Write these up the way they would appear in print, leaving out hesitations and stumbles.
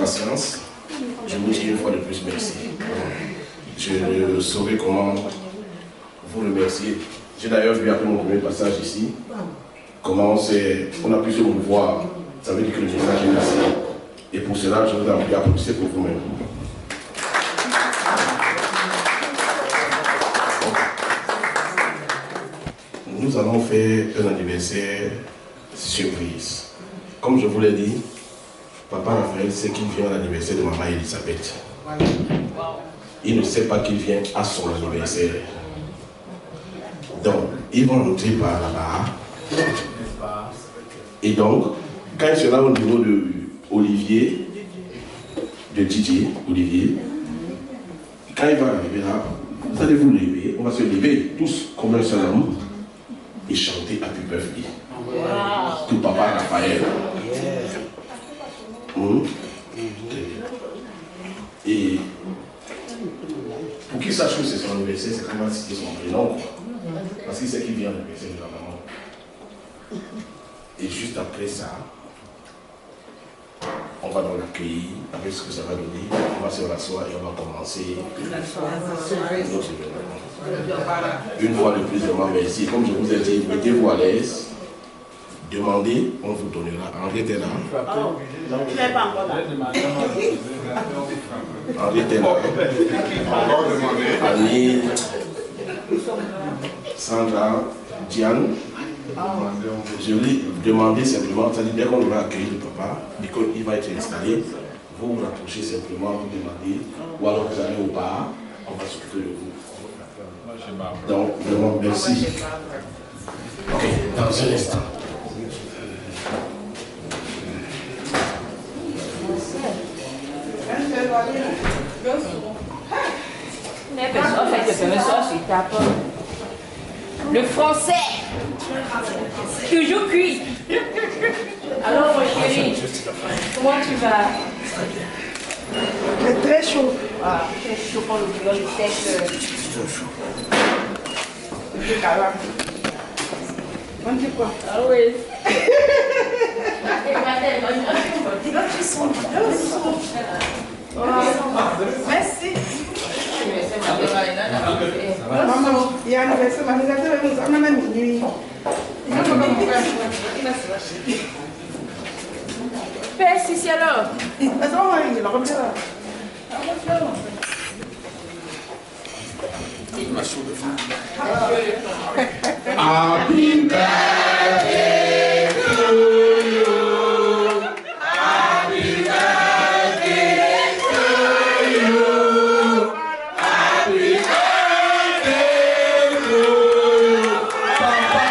patience. Je vous dis une fois de plus merci. Je ne saurais comment vous remercier. J'ai d'ailleurs vu après mon premier passage ici, comment on a pu se mouvoir. Ça veut dire que le message est passé. Et pour cela, je vous en prie d'applaudisser pour vous-même. Nous allons faire un anniversaire surprise. Comme je vous l'ai dit, Papa Raphaël sait qu'il vient à l'anniversaire de Maman Elisabeth. Il ne sait pas qu'il vient à son anniversaire. Donc, ils vont entrer par là-bas. Et donc, quand il sera au niveau de Olivier, de Didier, Olivier, quand il va arriver là, vous allez vous lever, on va se lever tous comme un seul homme et chanter Happy Birthday. Pour Papa Raphaël. Et pour qu'il sache que c'est son anniversaire, c'est quand même citer son prénom. Parce qu'il sait qu'il vient à l'anniversaire de la maman. Et juste après ça, on va donc l'accueillir avec ce que ça va donner. On va se rasseoir et on va commencer notre événement. Une fois de plus, vraiment merci. Comme je vous ai dit, mettez-vous à l'aise. Demandez, on vous donnera. Henri était là. Je n'ai pas encore là. Henri était là. Annie, Sandra, Diane. Je lui ai demandé simplement, c'est-à-dire dès qu'on aura accueilli le papa, dès qu'il va être installé, vous vous rapprochez simplement, vous demandez, ou alors vous allez au bar, on va s'occuper de vous. Donc, vraiment, merci. Ok, dans un instant. Le français, toujours cuit. Alors mon chéri, comment tu vas? C'est très chaud. Ah, très chaud pour le bouillon de tête. On dit quoi? Ah oui. Merci. Maman, il y a un anniversaire, ma mère a minuit. Père, si alors. Happy birthday to you. Happy birthday to you. Happy birthday to you. Papa Raphaël.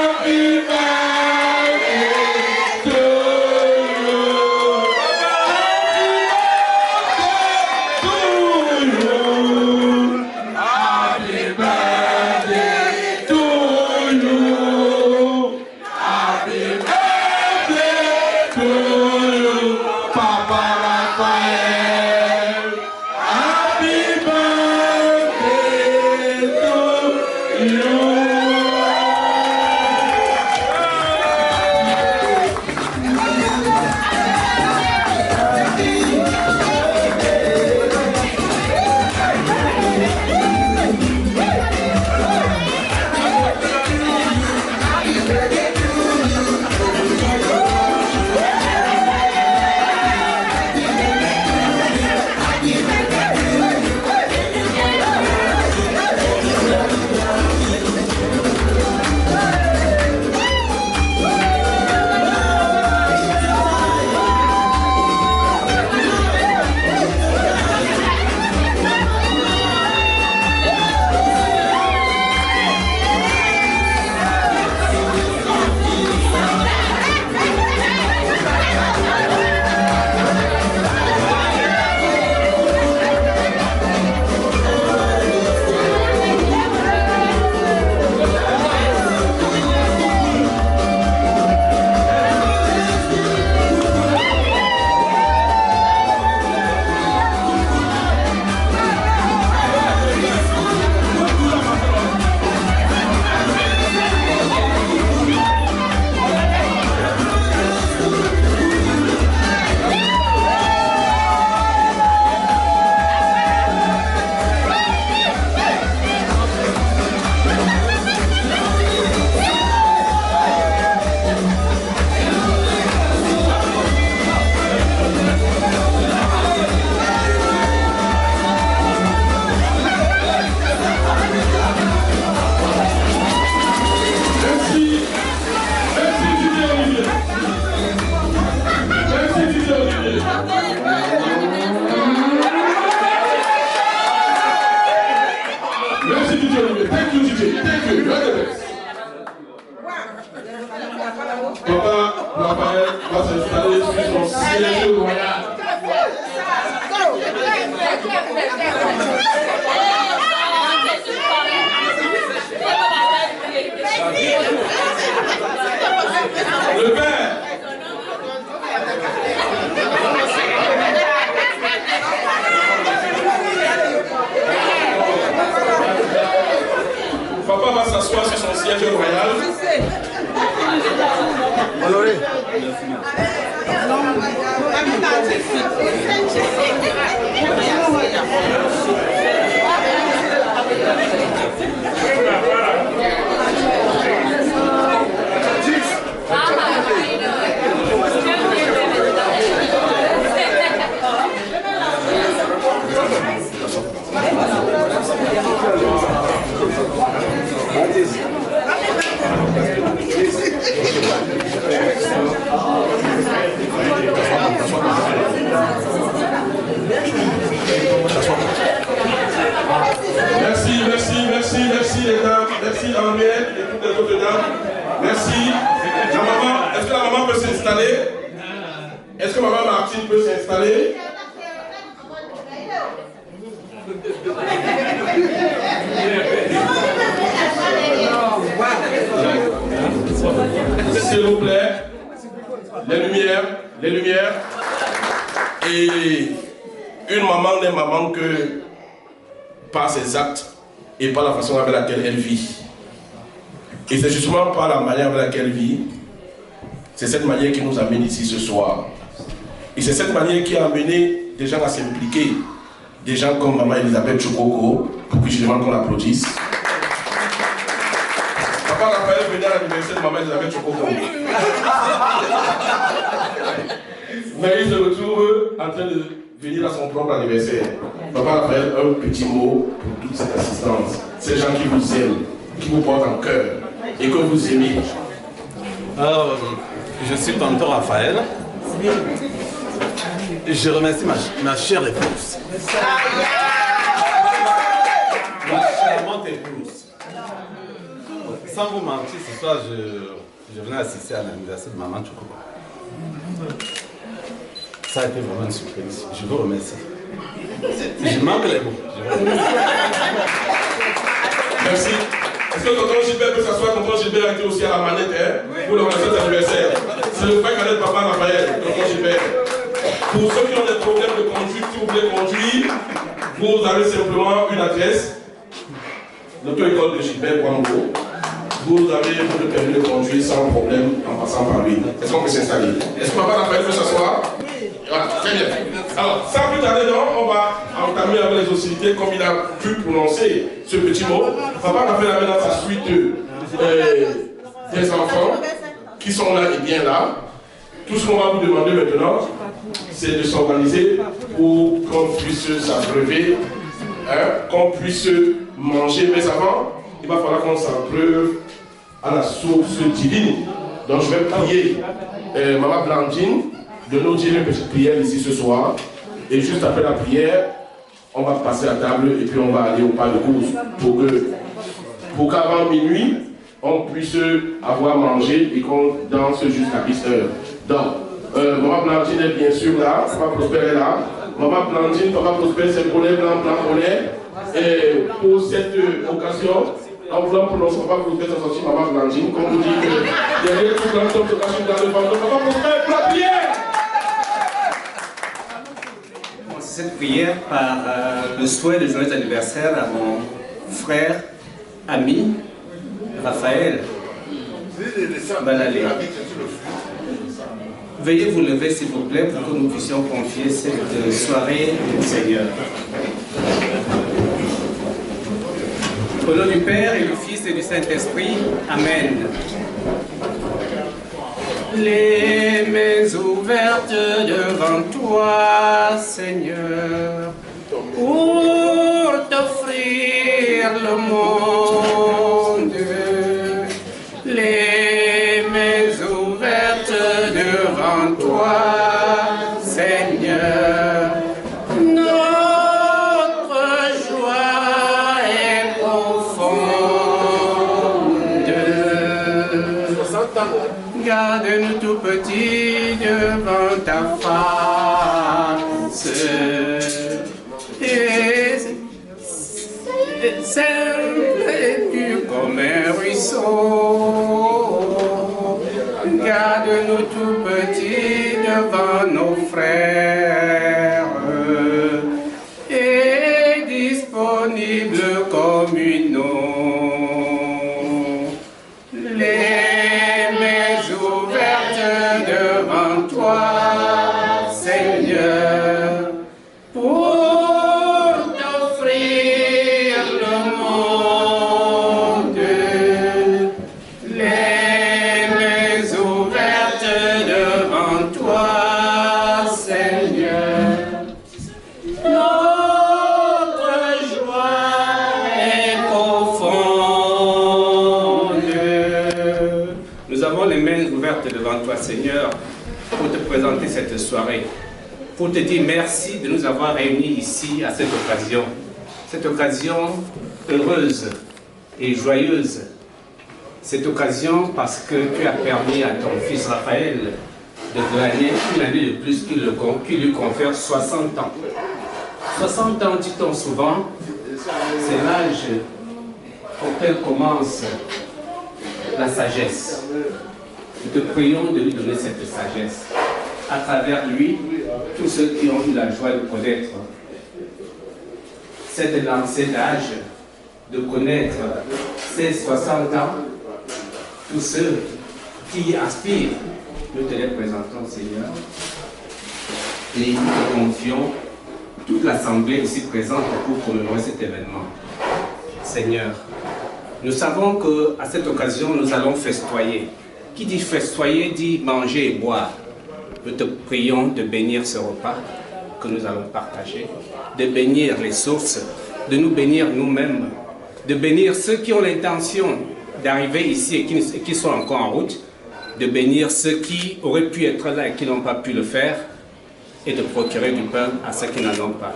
Happy birthday to you. Happy birthday to you. Happy birthday. siège royal. Le père. Papa va s'asseoir sur son siège royal. Honoré. Merci les dames, merci Henriette et toutes les autres dames. Merci. La maman, est-ce que la maman peut s'installer? Est-ce que maman Martine peut s'installer? S'il vous plaît, les lumières. Et une maman n'est maman que par ses actes et par la façon avec laquelle elle vit. Et c'est justement par la manière avec laquelle elle vit, c'est cette manière qui nous amène ici ce soir. Et c'est cette manière qui a amené des gens à s'impliquer. Des gens comme maman Elisabeth Chokoko, pour que je demande qu'on l'applaudisse. Papa Raphaël venait à l'anniversaire de maman Elisabeth Chokoko. Mais il se retrouve en train de venir à son propre anniversaire. Papa Raphaël, un petit mot pour toute cette assistance. Ces gens qui vous aiment, qui vous portent en cœur et que vous aimez. Alors, je suis tonton Raphaël. Je remercie ma chère épouse. Ma charmante épouse. Sans vous mentir, ce soir, je venais assister à l'anniversaire de maman Chokoko. Ça a été vraiment une surprise. Je vous remercie. Je manque les mots. Merci. Est-ce que tonton Gilbert peut s'asseoir? Tonton Gilbert a été aussi à la manette pour le remerciement d'anniversaire. C'est le frère cadet de papa Raphaël, tonton Gilbert. Pour ceux qui ont des problèmes de conduite, si vous voulez conduire, vous avez simplement une adresse. L'auto-école de Gilbert Kwango. Vous avez votre permis de conduire sans problème en passant par lui. Est-ce qu'on peut s'installer? Est-ce que papa Raphaël peut s'asseoir? Voilà, très bien. Alors, sans plus tarder, on va entamer avec les hostilités comme il a pu prononcer ce petit mot. Papa Raphaël avait dans sa suite des enfants qui sont là et bien là. Tout ce qu'on va vous demander maintenant, c'est de s'organiser pour qu'on puisse s'abreuver, qu'on puisse manger. Mais avant, il va falloir qu'on s'abreuve à la source divine. Donc je vais prier Maman Blandine de nous dire une petite prière ici ce soir. Et juste après la prière, on va passer à table et puis on va aller au pas de course pour qu'avant minuit, on puisse avoir mangé et qu'on danse jusqu'à 10h. Donc, Maman Blandine est bien sûr là, Papa Prosper est là. Maman Blandine, Papa Prosper, c'est bonnet blanc, bonnet. Et pour cette occasion, en voulant prononcer Papa Prosper, c'est sorti Maman Blandine, comme vous dites, derrière tout grand homme se cache dans le ventre. Papa Prosper, pour la prière! Cette prière par le souhait de joyeux anniversaire à mon frère, ami, Raphaël Balalé. Veuillez vous lever s'il vous plaît pour que nous puissions confier cette soirée au Seigneur. Au nom du Père et du Fils et du Saint-Esprit, Amen. Les mains ouvertes devant toi, Seigneur, pour t'offrir le monde. Les mains ouvertes devant toi, Seigneur. Notre joie est profonde. Garde-nous tout petits devant ta face. Et simple et pur comme un ruisseau. Garde-nous tout petits devant nos frères et disponibles comme une eau. Les mains ouvertes devant toi, Seigneur, pour t'offrir le monde. Les mains ouvertes devant toi, Seigneur. Notre joie est profonde. Nous avons les mains ouvertes devant toi, Seigneur, pour te présenter cette soirée, pour te dire merci de nous avoir réunis ici à cette occasion heureuse et joyeuse. Cette occasion parce que tu as permis à ton fils Raphaël de gagner une année de plus qui lui confère 60 ans. 60 ans, dit-on souvent, c'est l'âge auquel commence la sagesse. Nous te prions de lui donner cette sagesse. À travers lui, tous ceux qui ont eu la joie de connaître cette lancée d'âge, de connaître ces 60 ans, tous ceux qui y aspirent, nous te les présentons, Seigneur. Et nous te confions toute l'assemblée ici présente pour commémorer cet événement. Seigneur, nous savons qu'à cette occasion, nous allons festoyer. Qui dit festoyer dit manger et boire. Nous te prions de bénir ce repas que nous allons partager, de bénir les sources, de nous bénir nous-mêmes, de bénir ceux qui ont l'intention d'arriver ici et qui sont encore en route, de bénir ceux qui auraient pu être là et qui n'ont pas pu le faire, et de procurer du pain à ceux qui n'en ont pas.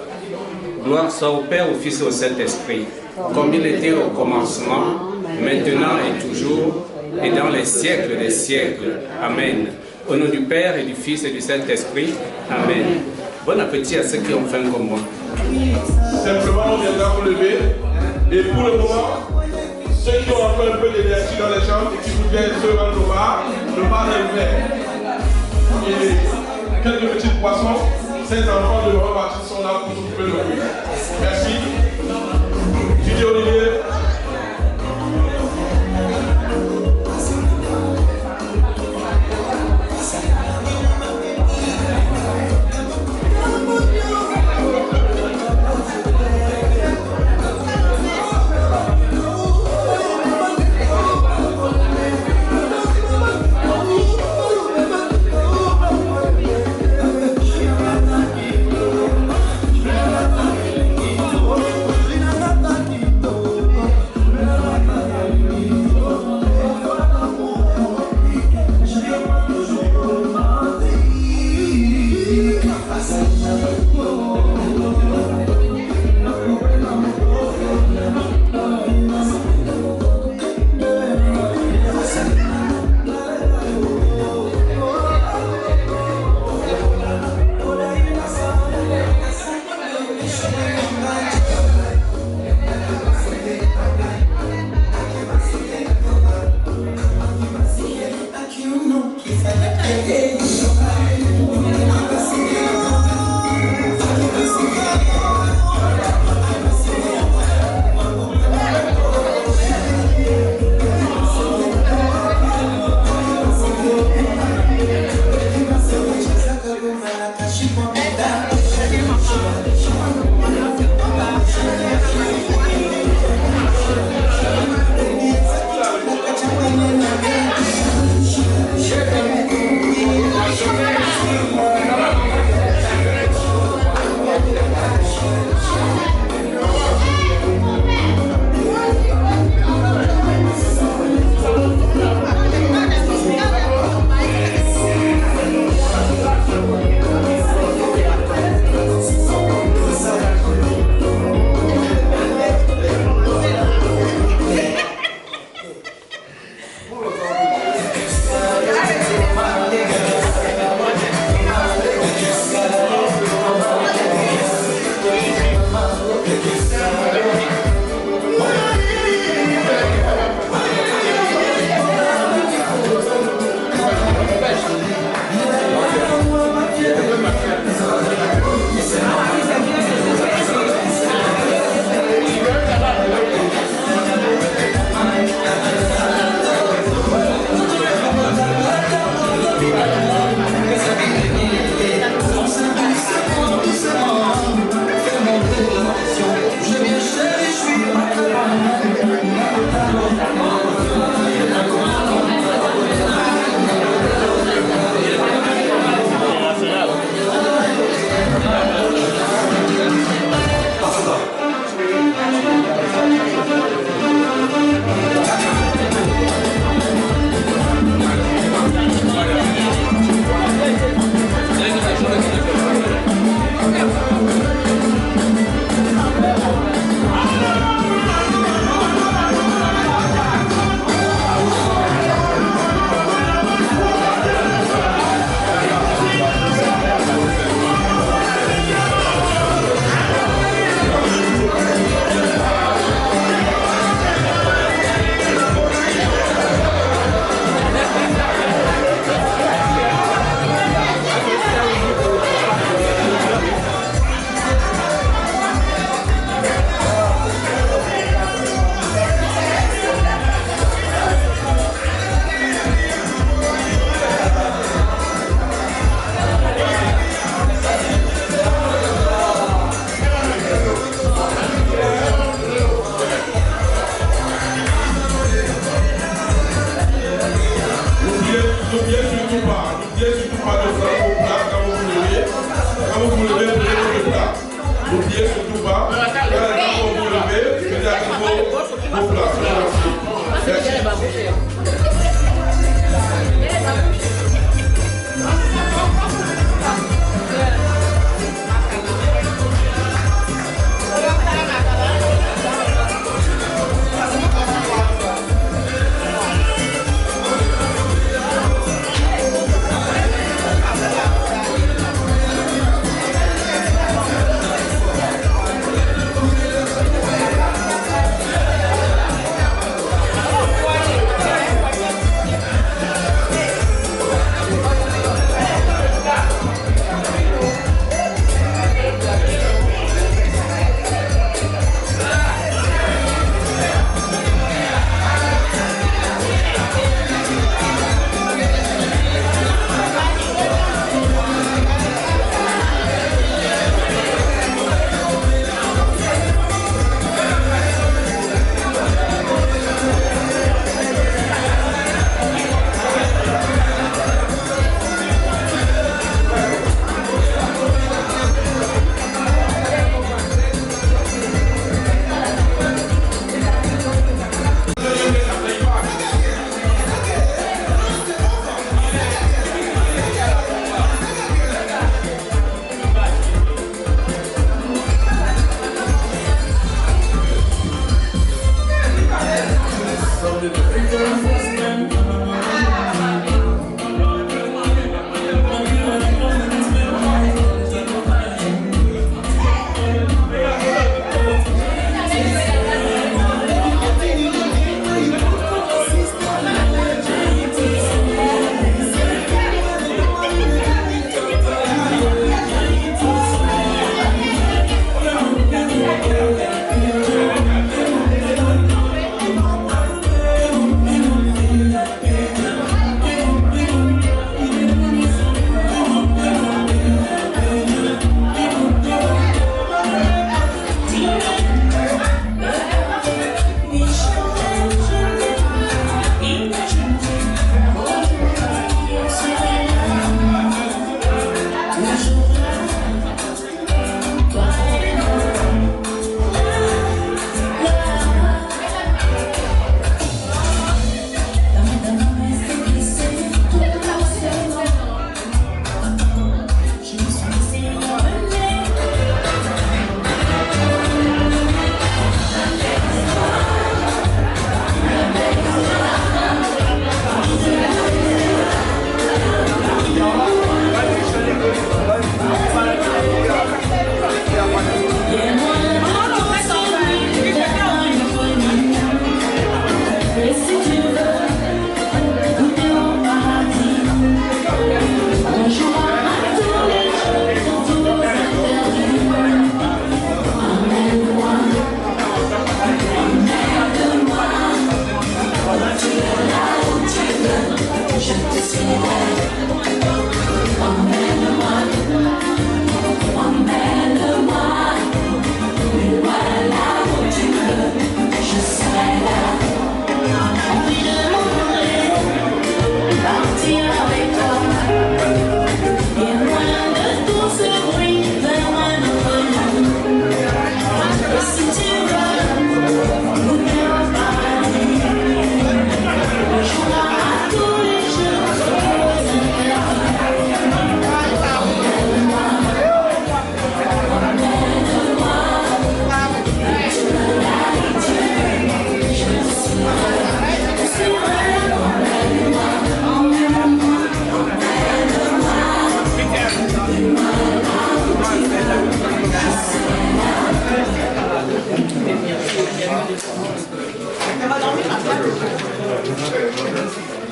Gloire soit au Père, au Fils et au Saint-Esprit, comme il était au commencement, maintenant et toujours, et dans les siècles des siècles. Amen. Au nom du Père et du Fils et du Saint-Esprit. Amen. Bon appétit à ceux qui ont faim comme moi. Simplement, on viendra vous lever. Et pour le moment, ceux qui ont encore un peu d'énergie dans les jambes et qui voudraient se rendre au bar, le bar est ouvert. Et quelques petites poissons, ces enfants de Laurent Baptiste sont là pour s'occuper de vous. Merci. Didier Olivier.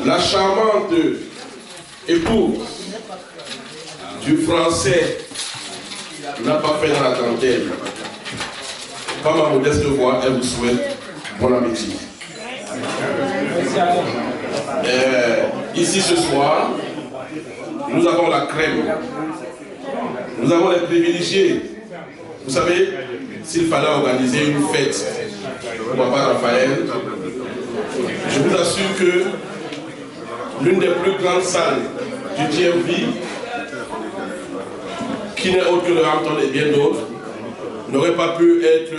La charmante épouse du français n'a pas fait dans la dentelle. Par ma modeste voix, elle vous souhaite bon appétit. Ici ce soir, nous avons la crème. Nous avons les privilégiés. Vous savez, s'il fallait organiser une fête pour Papa Raphaël, je vous assure que l'une des plus grandes salles du TMV, qui n'est autre que le Hampton et bien d'autres, n'aurait pas pu être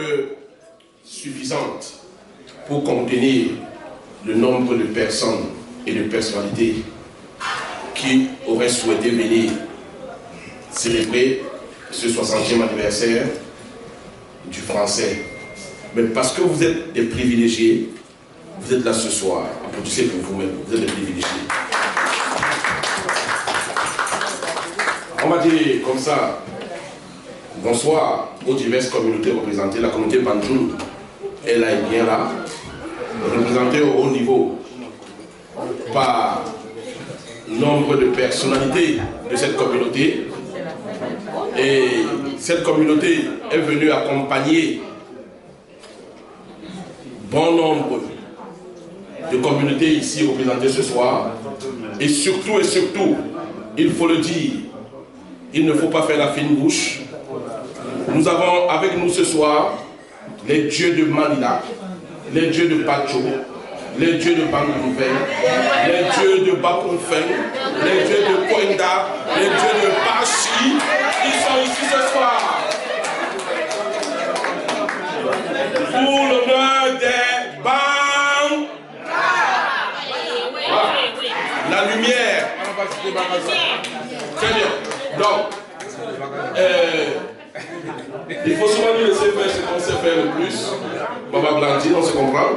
suffisante pour contenir le nombre de personnes et de personnalités qui auraient souhaité venir célébrer ce 60e anniversaire du français. Mais parce que vous êtes des privilégiés, vous êtes là ce soir. Applaudissez pour vous-même, vous êtes des privilégiés. On va dire comme ça, bonsoir aux diverses communautés représentées. La communauté Banjoun est là et bien là, représentée au haut niveau par nombre de personnalités de cette communauté. Et cette communauté est venue accompagner bon nombre de communautés ici représentées ce soir. Et surtout, il faut le dire, il ne faut pas faire la fine bouche. Nous avons avec nous ce soir les dieux de Manila, les dieux de Pacho, les dieux de Bangoufeng, les dieux de Bakoufeng, les dieux de Koenda, les dieux de Bachi, qui sont ici ce soir. Pour l'honneur des Bang. Voilà. La lumière. Très bien. Donc, il faut souvent nous laisser faire ce qu'on sait faire le plus. On va grandir, on se comprend.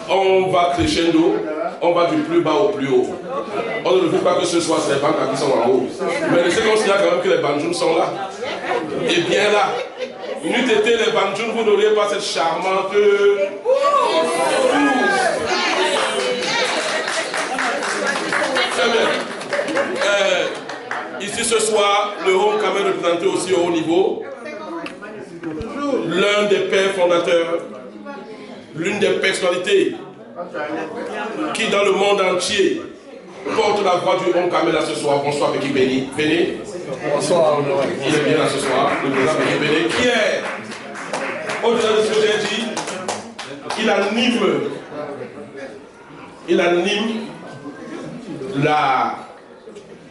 On va crescendo, on va du plus bas au plus haut. On ne veut pas que ce soit ces banques qui sont en haut. Mais laissez considérer quand même que les Banjoun sont là. Et bien là. N'eût été les Banjoun, vous n'auriez pas cette charmante Très bien. Ici ce soir, le Homecoming est représenté aussi au haut niveau. L'un des pères fondateurs, l'une des personnalités qui dans le monde entier porte la voix du Homecoming là ce soir. Bonsoir Béki Béni. Venez. Bonsoir. Il est bien là ce soir. Le président Béki Béni. Qui est, au-delà de ce que j'ai dit, il anime la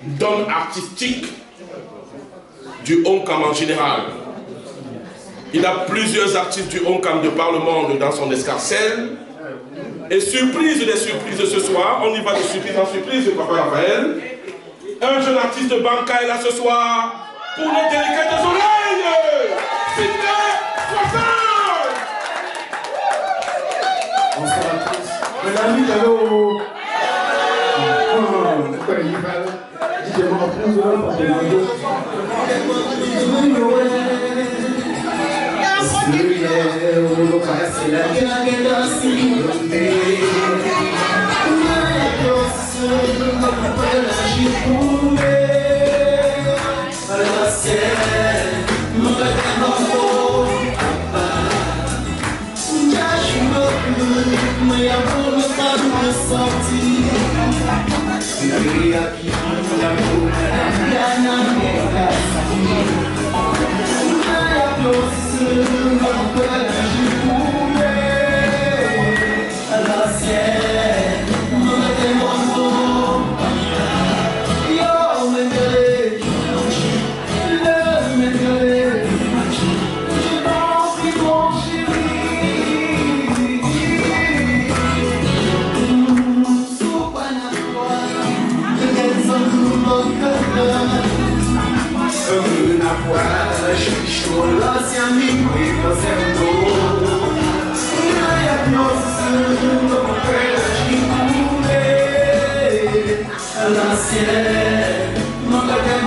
donne artistique du Homecoming en général. Il a plusieurs artistes du Homecoming de par le monde dans son escarcelle. Et surprise des surprises ce soir, on y va de surprise en surprise de Papa Raphaël. Un jeune artiste de Banca est là ce soir pour nos délicates oreilles. C'était Croissant. Bonsoir à tous. Mesdames, allô. Nunca tem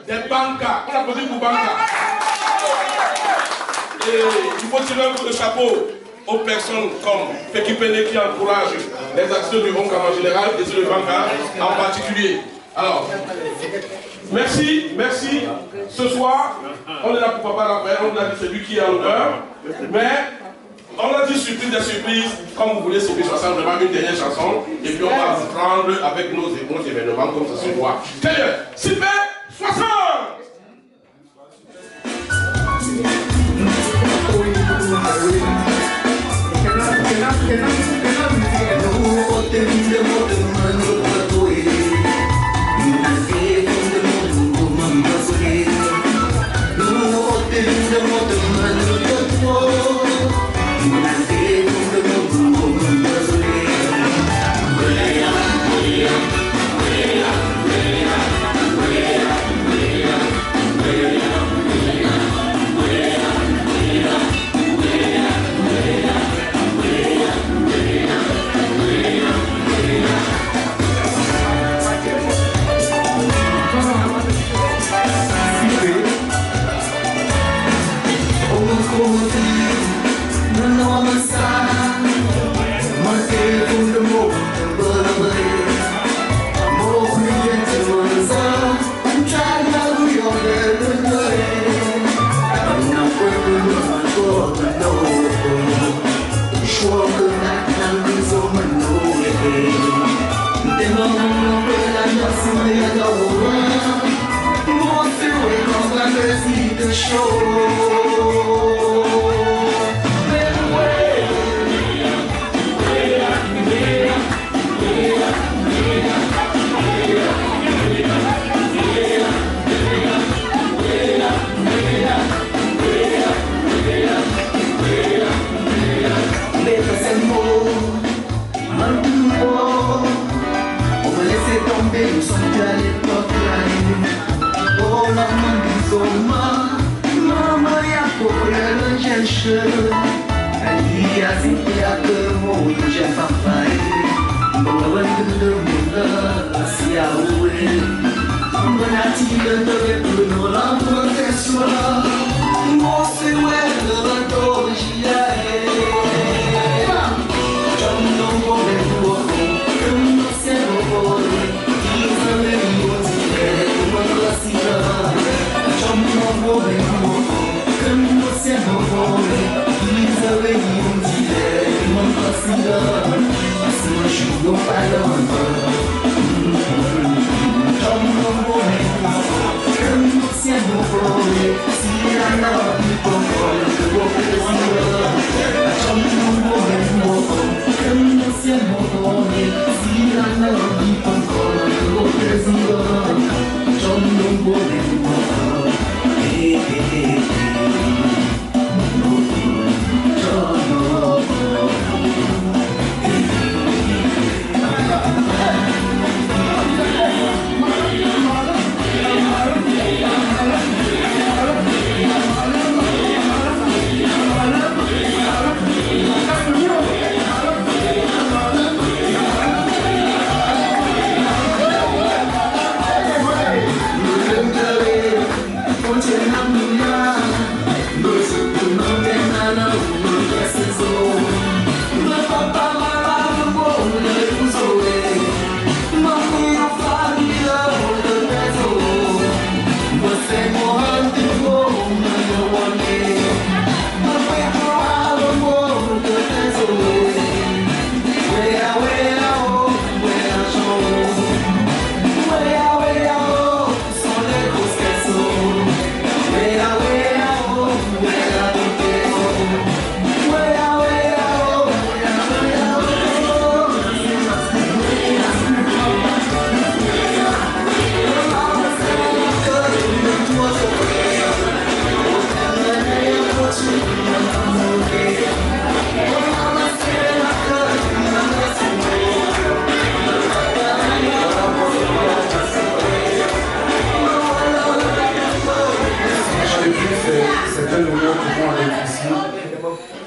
Des bancards. On applaudit pour bancards. Et il faut tirer un coup de chapeau aux personnes comme Pekipene qui encouragent les actions du Hong Kong en général et sur le bancard en particulier. Alors, merci. Ce soir, on est là pour Papa Raphaël, on a dit celui qui est à l'honneur, mais on a dit surprise des surprises, comme vous voulez, surprise 60, vraiment une dernière chanson, et puis on va vous prendre avec nos événements comme ça se voit. Super 60! Yeah.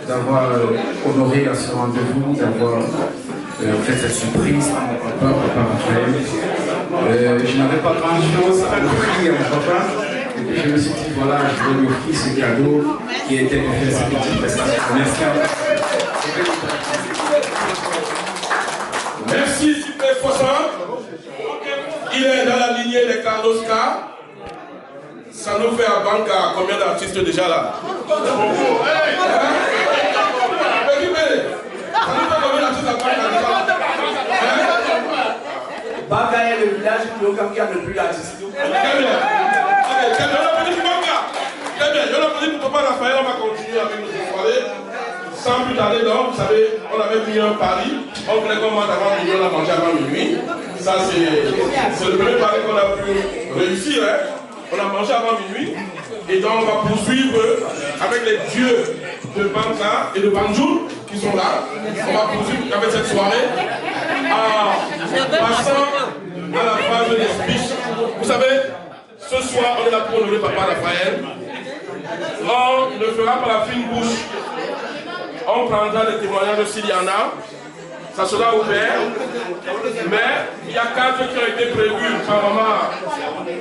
D'avoir honoré à ce rendez-vous, d'avoir fait cette surprise à mon papa Raphaël. Je n'avais pas grand-chose à offrir à mon papa, et puis je me suis dit, voilà, je vais lui offrir ce cadeau qui était de faire cette petite prestation. Merci Super 60. Il est dans la lignée des Carlos K. Ça nous fait à Banca combien d'artistes déjà là? Banca est le village qui n'a le plus d'artistes. Très bien. Très bien. Je l'applaudis pour papa Raphaël. On va continuer avec notre soirée. Sans plus tarder, donc, vous savez, on avait mis un pari. On voulait qu'on mange avant minuit, on a mangé avant minuit. Ça, c'est le premier pari qu'on a pu réussir. Hein. On a mangé avant minuit. Et donc, on va poursuivre avec les dieux de Banca et de Banjoul qui sont là. On va poursuivre avec cette soirée en passant à la phase des speeches. Vous savez, ce soir, on est là pour honorer papa Raphaël. On le fera par la fine bouche. On prendra des témoignages s'il y en a. Ça sera ouvert. Mais il y a 4 qui ont été prévus par maman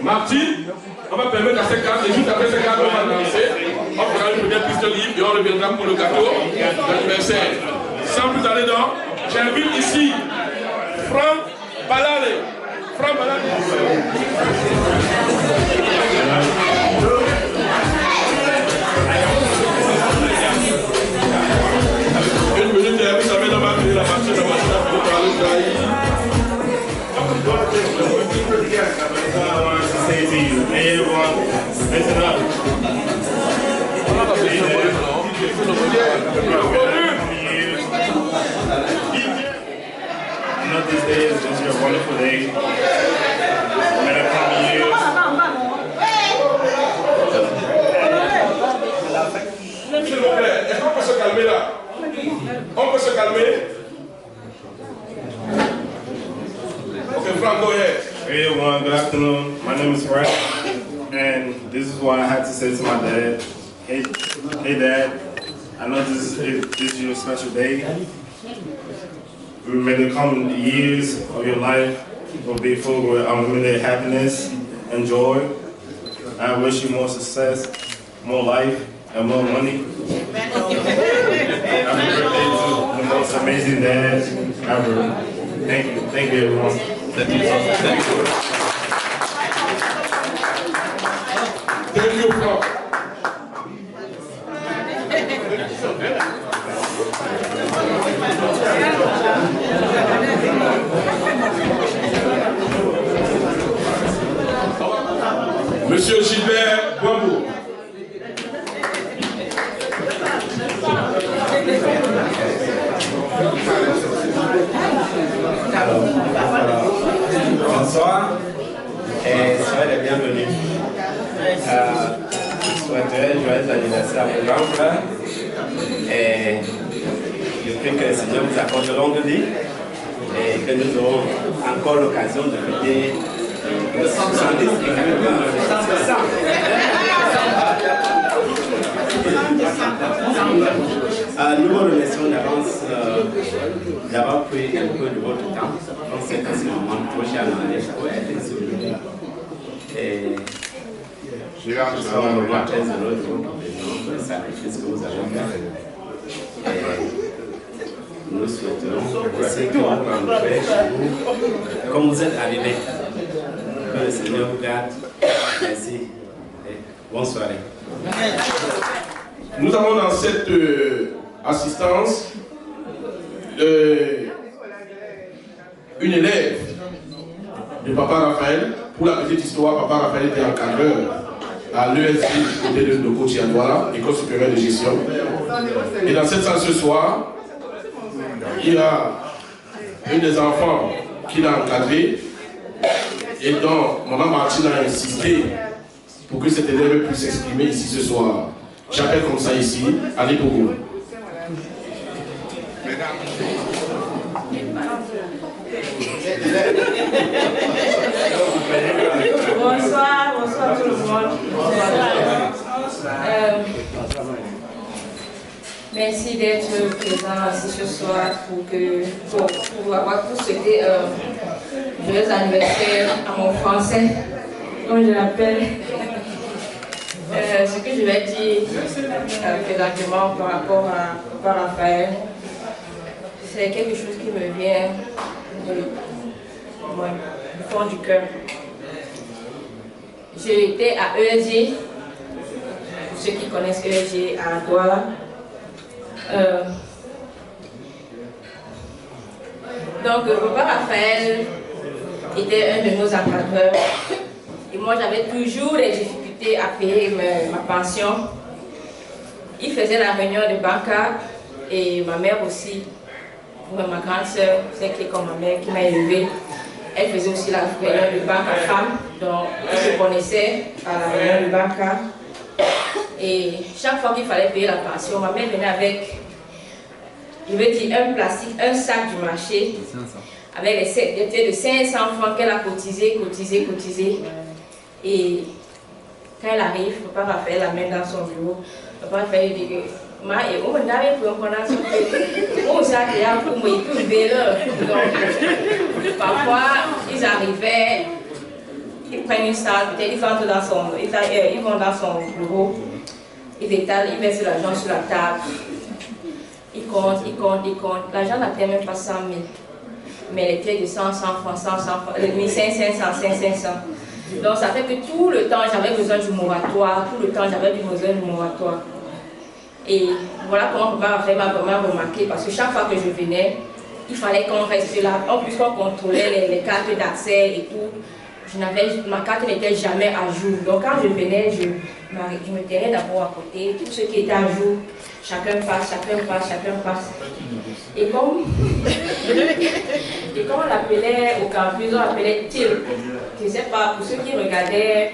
Martine. On va permettre à ces 4, et juste après ces 4, on va lancer. On fera une première piste libre et on reviendra pour le gâteau d'anniversaire. Sans plus tarder, donc, j'invite ici Franck Balale. Franck Balale. Une minute et vous savez, on va créer la machine pour parler de say to you, hey everyone, listen up. I know this day is just a wonderful day. Been a couple years. S'il vous plaît, est-ce qu'on peut se calmer là? On peut se calmer? Okay, Frank, go ahead. Hey everyone, good afternoon. My name is Frank, and this is what I had to say to my dad. Hey Dad, I know this is your special day. May the coming years of your life will be full with unlimited happiness and joy. I wish you more success, more life, and more money. Happy birthday to the most amazing dad ever. Thank you. Thank you, everyone. Thank you. Thank you, Franck. Monsieur Gilbert Boimbeau. Bonsoir et soyez les bienvenus. Je souhaiterais un joyeux anniversaire à mon grand frère et je prie que le Seigneur vous accorde de longue vie et que nous aurons encore l'occasion de fêter le 110 et même le 100%. Nous vous remercions d'avance d'avoir pris un peu de votre temps. On sait que c'est un moment trop cher dans les pour être souligné. Et je suis vraiment très heureux de votre présence, pour le sacrifice que vous avez fait. Et nous souhaitons aussi que vous rentrez chez vous comme vous êtes arrivés. Que le Seigneur vous garde. Merci. Et bonne soirée. Nous avons dans cette assistance une élève de Papa Raphaël. Pour la petite histoire, Papa Raphaël était encadreur à l'ESG du côté de Noko-Tiadouala, École supérieure de gestion. Et dans cette salle ce soir, il y a un des enfants qu'il a encadré et dont Maman Martine a insisté pour que cet élève puisse s'exprimer ici ce soir. J'appelle comme ça ici, allez pour vous. Bonsoir tout le monde. Merci d'être présent ici ce soir pour avoir tous souhaité joyeux anniversaire à mon français, comme je l'appelle. Ce que je vais dire présentement par rapport à Papa Raphaël, c'est quelque chose qui me vient du fond du cœur. J'étais à ESG, pour ceux qui connaissent ESG à Douala. Donc, Papa Raphaël était un de nos encadreurs et moi j'avais toujours des difficultés à payer ma pension. Il faisait la réunion de banca et ma mère aussi, ma grande soeur, celle qui est comme ma mère qui m'a élevée, elle faisait aussi la réunion de banque à femmes, donc elle se connaissait à la réunion de banca. Et chaque fois qu'il fallait payer la pension, ma mère venait avec, je veux dire, un plastique, un sac du marché, avec des pieds de 500 francs qu'elle a cotisé. Et quand elle arrive, Papa Raphaël l'amène dans son bureau. Papa Raphaël dit que on avait pour un on s'est pour moi, donc parfois ils arrivaient, ils prennent une salle, peut-être ils vont dans son bureau, ils étalent, ils mettent l'argent sur la table, ils comptent, l'argent n'atteint même pas 100 000, mais les pieds de 100 francs, 100 francs, 500. Donc ça fait que tout le temps j'avais besoin du moratoire, Et voilà comment Papa Raphaël m'a vraiment remarqué, parce que chaque fois que je venais, il fallait qu'on reste là. En plus, qu'on contrôlait les cartes d'accès et tout, ma carte n'était jamais à jour. Donc quand je venais, je me tenais d'abord à côté, tout ce qui était à jour, chacun passe. Et comme on l'appelait au campus, on l'appelait Til. Je ne sais pas, pour ceux qui regardaient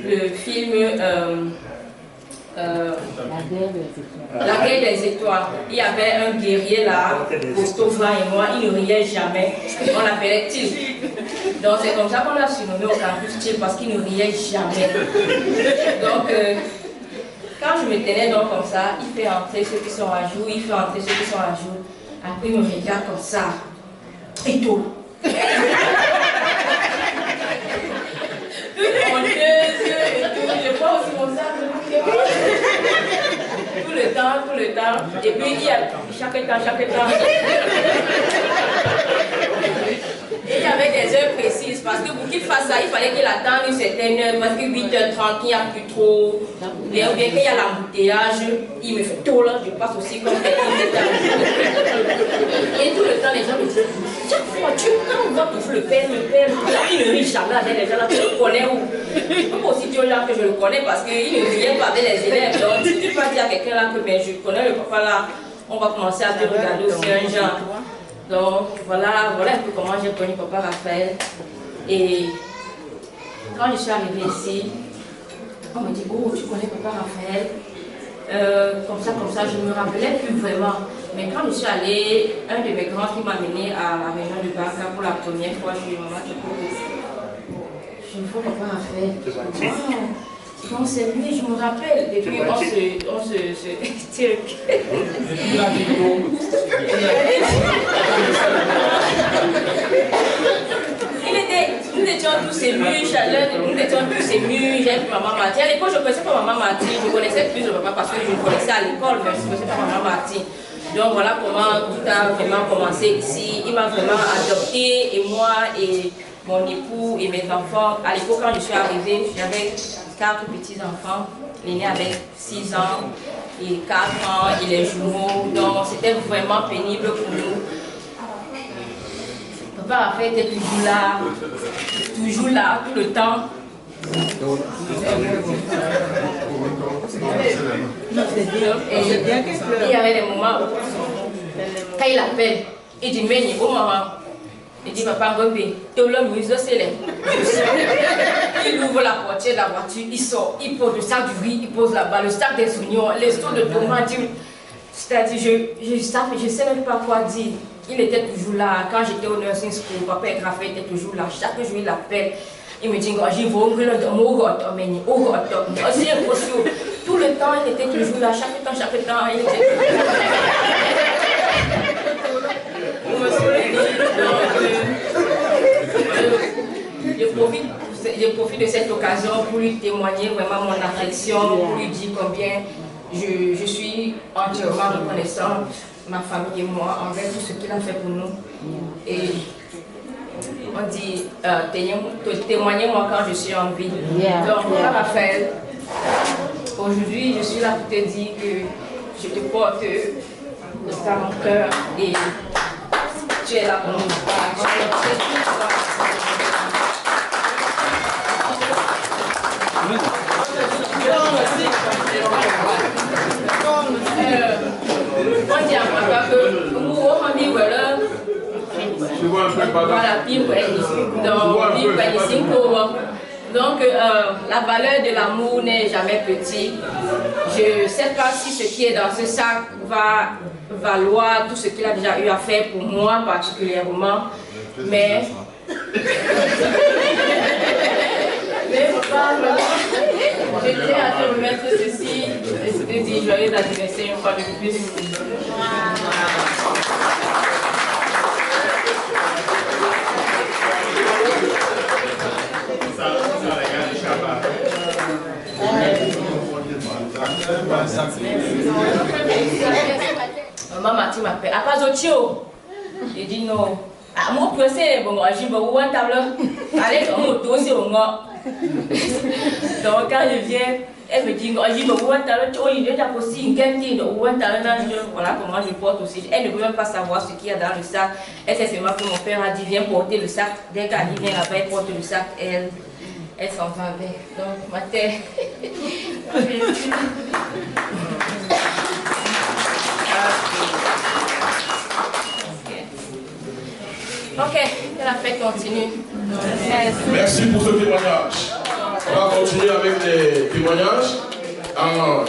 le film La guerre des étoiles, il y avait un guerrier là, Christophe et moi, il ne riait jamais, on l'appelait Til. Donc c'est comme ça qu'on l'a surnommé au campus Til, parce qu'il ne riait jamais. Donc Quand je me tenais donc comme ça, il fait entrer ceux qui sont à jour, il fait entrer ceux qui sont à jour. Après, il me regarde comme ça. Et tout. Je vois aussi mon sac. Tout le temps. Et puis, il y a chaque temps. Et il y avait des heures précises, parce que pour qu'il fasse ça, il fallait qu'il attende une certaine heure, parce que 8h30, il n'y a plus trop. Et bien qu'il y a l'embouteillage, il me fait tôt là, je passe aussi comme des Et tout le temps, les gens me disent, chaque fois, quand on va pour le père, il ne rit jamais avec les gens là, tu le connais où? Moi aussi, Dieu là que je le connais, parce qu'il ne riait pas avec les élèves. Donc, si tu vas dire à quelqu'un là que ben, je connais le papa là, on va commencer à te regarder aussi un genre. Donc voilà un peu comment j'ai connu papa Raphaël. Et quand je suis arrivée ici, on me dit, oh, tu connais papa Raphaël? Comme ça, je ne me rappelais plus vraiment. Mais quand je suis allée, un de mes grands qui m'a amené à la région de Baka pour la première fois, je lui ai dit, maman, je me vois papa Raphaël. Non, c'est lui, je me rappelle. Et puis on se nous étions tous émus, Charlotte, nous étions tous émus. J'ai vu maman Marty. À l'époque, je ne connaissais pas maman Marty. Je connaissais plus le papa parce que je le connaissais à l'école, mais je ne connaissais pas maman Marty. Donc voilà comment tout a vraiment commencé ici. Il m'a vraiment adopté, et moi, et mon époux, et mes enfants. À l'époque, quand je suis arrivée, j'avais 4 petits-enfants. L'aîné avait 6 ans, et 4 ans, et les jumeaux. Donc c'était vraiment pénible pour nous. Papa Raphaël était toujours là, tout le temps. Et il y avait des moments où, quand il appelle, il dit, mais oh maman, il dit, papa, il ouvre la portière de la voiture, il sort, il pose le sac du riz, il pose là-bas, le sac des oignons, les stores de tomates. C'est-à-dire, je ne sais même pas quoi dire. Il était toujours là. Quand j'étais au nursing school, papa Raphaël était toujours là. Chaque jour, il l'appelle. Il me dit, j'y vais, c'est impossible. Tout le temps, il était toujours là. Chaque temps, il était toujours là. Je profite de cette occasion pour lui témoigner vraiment mon affection, pour lui dire combien je suis entièrement reconnaissante, ma famille et moi, envers tout ce qu'il a fait pour nous. Et on dit, témoignez-moi quand je suis en vie. Donc, Raphaël, aujourd'hui, je suis là pour te dire que je te porte dans mon cœur et tu es là pour nous. On dit à papa que donc la valeur de l'amour n'est jamais petite. Je ne sais pas si ce qui est dans ce sac va valoir tout ce qu'il a déjà eu à faire pour moi particulièrement, mais papa, je tiens à te remettre ceci et te dire joyeux anniversaire une fois de plus. Maman Marty m'appelle. À pas Zotio. J'ai dit non. Ah, moi, c'est bon, j'ai beau un table. Allez, on aussi au Donc, quand je viens, elle me dit, j'ai beau un table. Il y a aussi une quantité voilà comment je porte aussi. Elle ne veut même pas savoir ce qu'il y a dans le sac. Elle s'est fait que mon père a dit, viens porter le sac. Dès qu'elle vient là-bas, elle porte le sac. Elle s'en va avec. Donc, ma tête. Ok, que la fête continue. Merci pour ce témoignage. On va continuer avec les témoignages en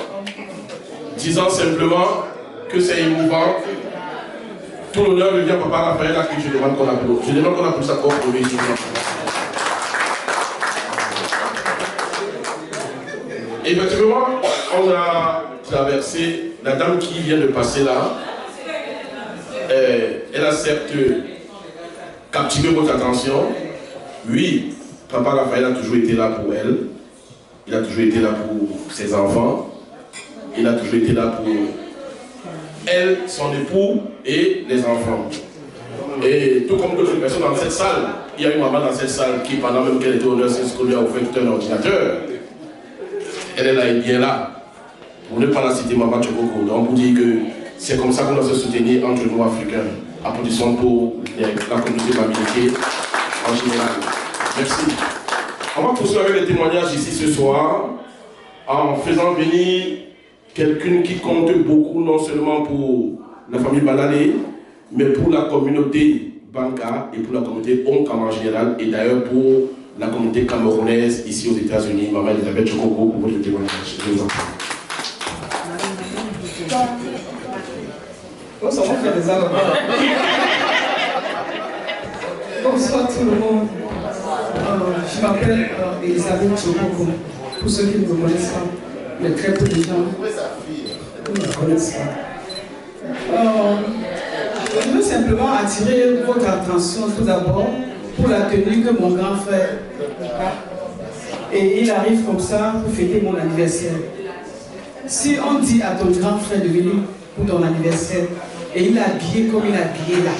disant simplement que c'est émouvant. Tout l'honneur revient à papa Raphaël à qui je demande qu'on applaudisse. Je demande qu'on applaudisse encore pour lui. Effectivement, on a traversé, la dame qui vient de passer là, elle a certes captivé votre attention. Oui, Papa Raphaël a toujours été là pour elle. Il a toujours été là pour ses enfants. Il a toujours été là pour elle, son époux et les enfants. Et tout comme d'autres personnes dans cette salle, il y a une maman dans cette salle qui, pendant même qu'elle était au nurse school, lui a offert tout un ordinateur. Elle est là et bien là. Pour ne pas la citer, Maman Tchokoko. Donc, vous dire que c'est comme ça qu'on doit se soutenir entre nous Africains. Applaudissons pour la communauté familiale en général. Merci. On va poursuivre avec les témoignages ici ce soir en faisant venir quelqu'un qui compte beaucoup, non seulement pour la famille Balale, mais pour la communauté Banka et pour la communauté Onkam en général, et d'ailleurs pour la communauté camerounaise ici aux États-Unis. Maman Elisabeth Tchokoko pour votre témoignage. Je vous en prie. Bonsoir, bonsoir tout le monde. Je m'appelle Elisabeth Tchokoko. Pour ceux qui ne me connaissent pas, mais très peu de gens qui ne me connaissent pas. Je veux simplement attirer votre attention tout d'abord pour la tenue que mon grand frère a. Et il arrive comme ça pour fêter mon anniversaire. Si on dit à ton grand frère de venir pour ton anniversaire, et il est habillé comme il est habillé là.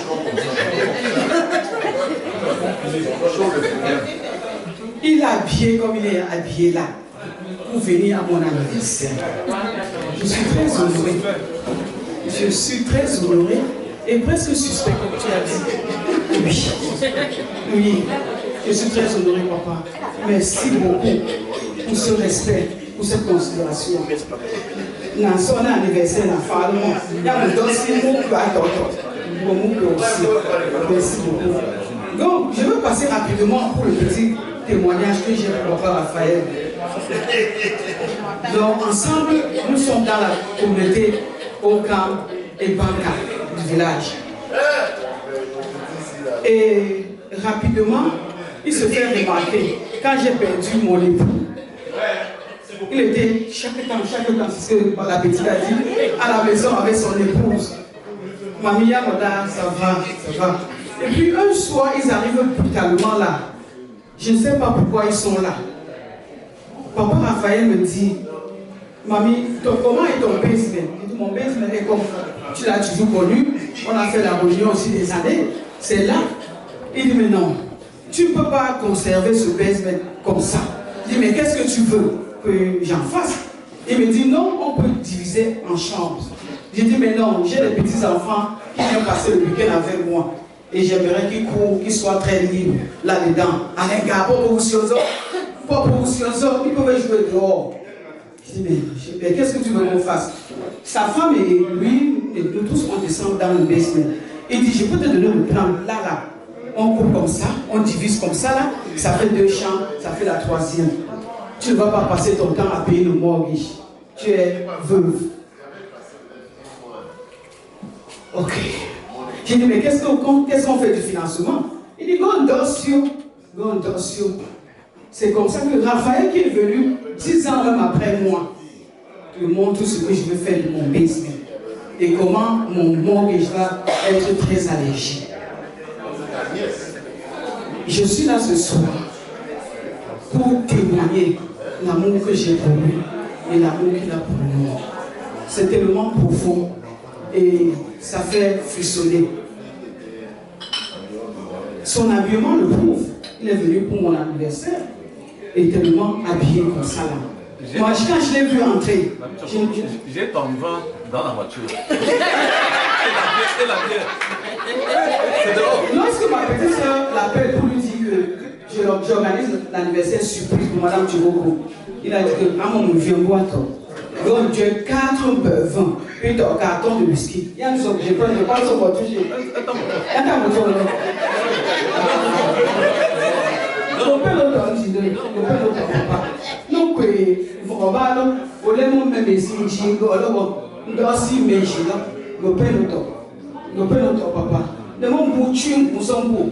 Il est habillé comme il est habillé là. Pour venir à mon anniversaire. Je suis très honoré. Je suis très honoré et presque suspect comme tu as dit. Oui. Oui. Je suis très honoré, papa. Merci beaucoup pour ce respect, pour cette considération. Dans son anniversaire, il y a un dossier aussi. Merci beaucoup. Donc, je veux passer rapidement pour le petit témoignage que j'ai pour papa Raphaël. Donc, ensemble, nous sommes dans la communauté Onkam et Banka du village. Et rapidement, il se fait remarquer quand j'ai perdu mon époux. Il était chaque temps, c'est ce que la petite a dit, à la maison avec son épouse. Mamie Yamoda, ça va. Et puis un soir, ils arrivent brutalement là. Je ne sais pas pourquoi ils sont là. Papa Raphaël me dit, Mamie, comment est ton basement? Je dis, mon basement est comme tu l'as toujours connu. On a fait la réunion aussi des années. C'est là. Il dit, mais non, tu ne peux pas conserver ce basement comme ça. Je dis, mais qu'est-ce que tu veux que j'en fasse? Il me dit, non, on peut diviser en chambres. J'ai dit, mais non, j'ai des petits-enfants qui viennent passer le week-end avec moi. Et j'aimerais qu'ils courent, qu'ils soient très libres là-dedans. Avec un peu ils peuvent jouer dehors. Je dis, mais qu'est-ce que tu veux qu'on fasse? Sa femme et lui, nous tous, on descend dans le basement. Il dit, je peux te donner le plan là. On coupe comme ça, on divise comme ça là. Ça fait 2 chambres, ça fait la 3e. Tu ne vas pas passer ton temps à payer le mortgage. Tu es veuve. Ok. J'ai dit, mais qu'est-ce qu'on fait du financement? Il dit, go on dorsio. C'est comme ça que Raphaël qui est venu 10 ans même après moi, me montre tout ce que je veux faire de mon basement. Et comment mon mortgage va être très allégé. Je suis là ce soir pour témoigner l'amour que j'ai pour lui et l'amour qu'il a pour nous. C'est tellement profond et ça fait frissonner. Son habillement le prouve. Il est venu pour mon anniversaire et tellement habillé comme ça là. Moi, quand je l'ai vu entrer, j'ai ton vin dans la voiture. C'est dehors. Lorsque ma petite soeur l'appelle pour lui dire que j'organise l'anniversaire surprise pour Madame Tchokoko, il a dit que maman me vient boire toi. Donc tu as 4 vins, puis tu as un carton de whisky. Il y a une chose, je prends son voiture. Il y a ta voiture là. On peut l'autre papa. Donc, on va là, on l'a même ici, on doit aussi mécher là. On peut l'autre papa. Le mot mouture, moussambo.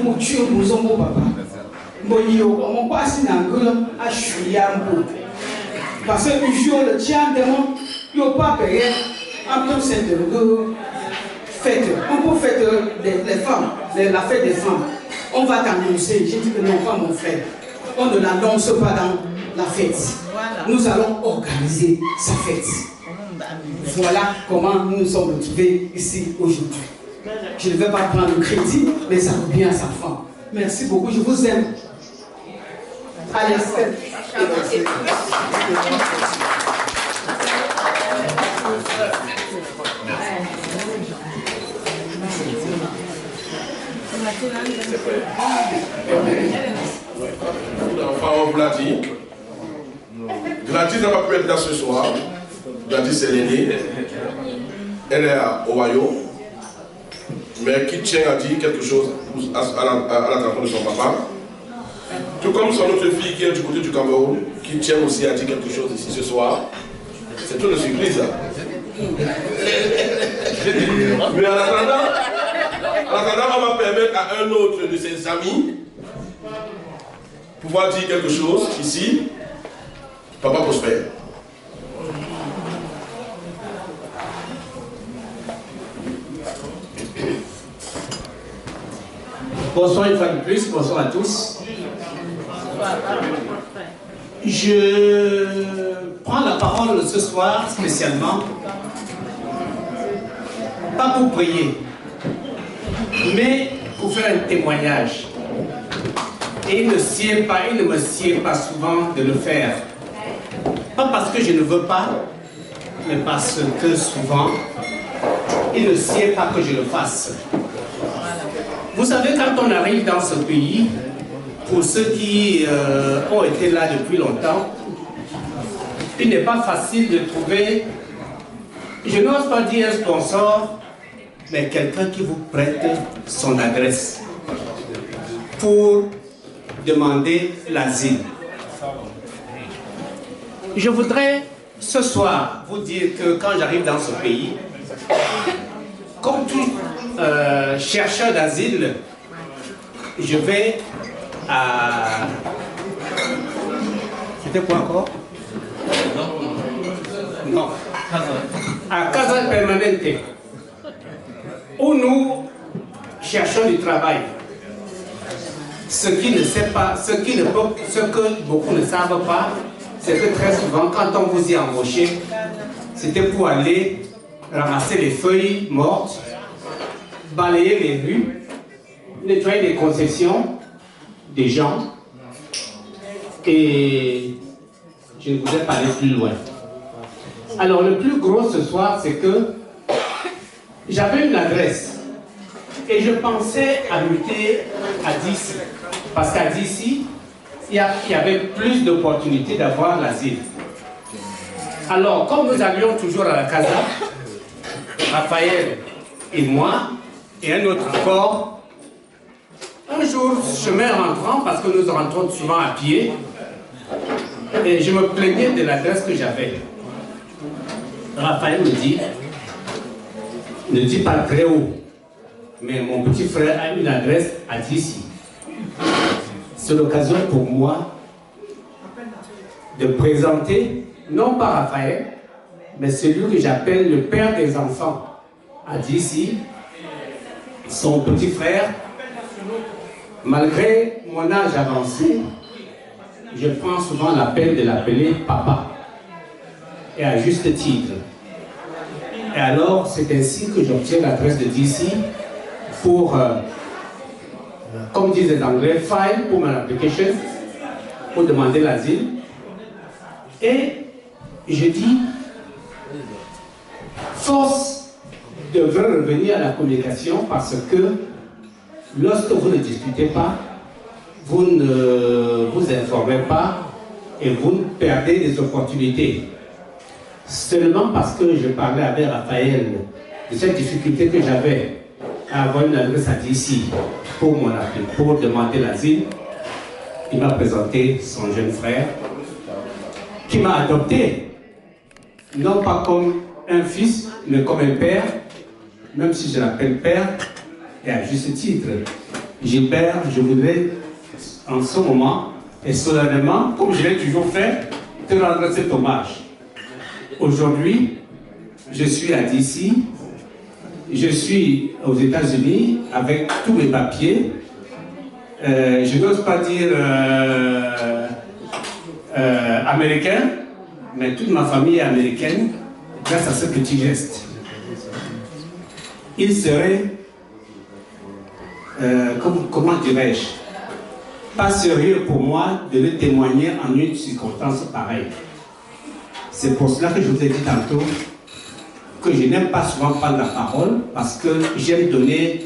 Mouture, moussambo papa. Mon passe dans le gueule à Chuyambo. Parce que le jour, le tien demande, il n'y a pas payé. En tant que fête, on peut fêter les femmes, la fête des femmes. On va t'annoncer. J'ai dit que non, pas mon frère. On ne l'annonce pas dans la fête. Nous allons organiser sa fête. Voilà comment nous nous sommes retrouvés ici aujourd'hui. Je ne vais pas prendre le crédit, mais ça revient à sa femme. Merci beaucoup, je vous aime. Allez, on vous l'a dit. Gladys n'a pas pu être là ce soir. Gladys est l'aînée. Elle est au royaume. Mais qui tient à dire quelque chose à l'attention de son papa. Tout comme son autre fille qui est du côté du Cameroun, qui tient aussi à dire quelque chose ici ce soir. C'est toute une surprise. Mais en attendant, on va permettre à un autre de ses amis pouvoir dire quelque chose ici. Papa Prosper. Bonsoir une fois de plus, bonsoir à tous. Je prends la parole ce soir spécialement, pas pour prier, mais pour faire un témoignage. Et il ne me sied pas souvent de le faire. Pas parce que je ne veux pas, mais parce que souvent, il ne sied pas que je le fasse. Vous savez, quand on arrive dans ce pays, pour ceux qui ont été là depuis longtemps, il n'est pas facile de trouver, je n'ose pas dire un sponsor, mais quelqu'un qui vous prête son adresse pour demander l'asile. Je voudrais ce soir vous dire que quand j'arrive dans ce pays, comme tout chercheur d'asile, je vais à... C'était quoi encore? Non. À Casa Permanente, où nous cherchons du travail. Ce que beaucoup ne savent pas, c'est que très souvent, quand on vous y embauché, c'était pour aller ramasser les feuilles mortes, balayer les rues, nettoyer les concessions des gens. Et je ne voudrais pas aller plus loin. Alors le plus gros ce soir, c'est que j'avais une adresse et je pensais habiter à Dissy, parce qu'à Dissy, il y avait plus d'opportunités d'avoir l'asile. Alors, comme nous allions toujours à la casa, Raphaël et moi, et un autre encore, un jour, chemin rentrant, parce que nous rentrons souvent à pied, et je me plaignais de l'adresse que j'avais. Raphaël me dit, ne dis pas très haut, mais mon petit frère a une adresse à Dissy. C'est l'occasion pour moi de présenter, non pas Raphaël, mais celui que j'appelle le père des enfants à Dissy, son petit frère. Malgré mon âge avancé, je prends souvent la peine de l'appeler papa, et à juste titre. Et alors, c'est ainsi que j'obtiens l'adresse de Dissy pour, comme disent les Anglais, file pour mon application, pour demander l'asile. Et je dis, force devrait revenir à la communication parce que lorsque vous ne discutez pas, vous ne vous informez pas et vous perdez des opportunités. Seulement parce que je parlais avec Raphaël de cette difficulté que j'avais à avoir une adresse à Dissy pour demander l'asile, il m'a présenté son jeune frère qui m'a adopté, non pas comme un fils, mais comme un père, même si je l'appelle père, et à juste titre. Gilbert, je voudrais en ce moment, et solennellement, comme je l'ai toujours fait, te rendre cet hommage. Aujourd'hui, je suis à DC, je suis aux États-Unis avec tous mes papiers. Je n'ose pas dire américain, mais toute ma famille est américaine grâce à ce petit geste. Il serait, comment dirais-je, pas sérieux pour moi de le témoigner en une circonstance pareille. C'est pour cela que je vous ai dit tantôt que je n'aime pas souvent prendre la parole parce que j'aime donner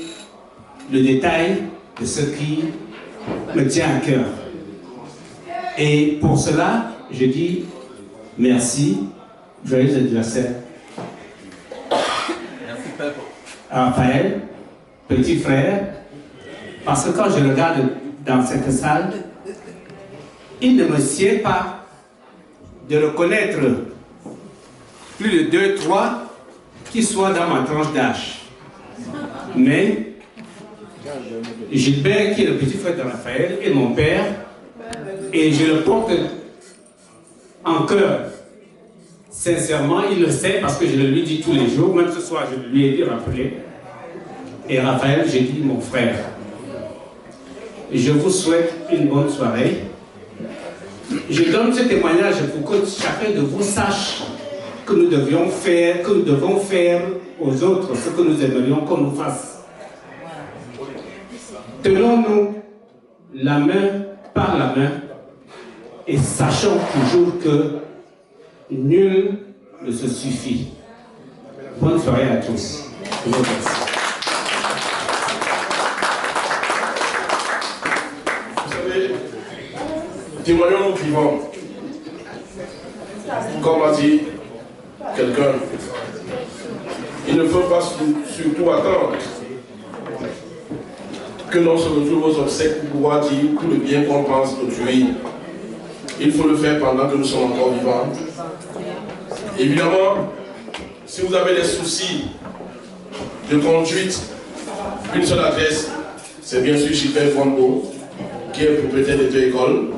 le détail de ce qui me tient à cœur. Et pour cela, je dis merci, joyeux anniversaire. Merci, Pep. Raphaël, petit frère, parce que quand je regarde dans cette salle, il ne me sied pas de reconnaître plus de 2, 3 qui soient dans ma tranche d'âge. Mais Gilbert, qui est le petit frère de Raphaël, est mon père, et je le porte en cœur. Sincèrement, il le sait parce que je le lui dis tous les jours, même ce soir je lui ai dit rappeler. Et Raphaël, j'ai dit mon frère. Je vous souhaite une bonne soirée. Je donne ce témoignage pour que chacun de vous sache que nous devions faire, que nous devons faire aux autres ce que nous aimerions qu'on nous fasse. Tenons-nous la main par la main et sachons toujours que nul ne se suffit. Bonne soirée à tous. Je vous remercie. Vous savez, témoignons nous vivants. Comme a dit quelqu'un, il ne faut pas surtout attendre que l'on se retrouve aux obsèques pour pouvoir dire tout le bien qu'on pense d'autrui. Il faut le faire pendant que nous sommes encore vivants. Évidemment, si vous avez des soucis de conduite, une seule adresse, c'est bien sûr Gilbert Frambo, qui est propriétaire des 2 écoles.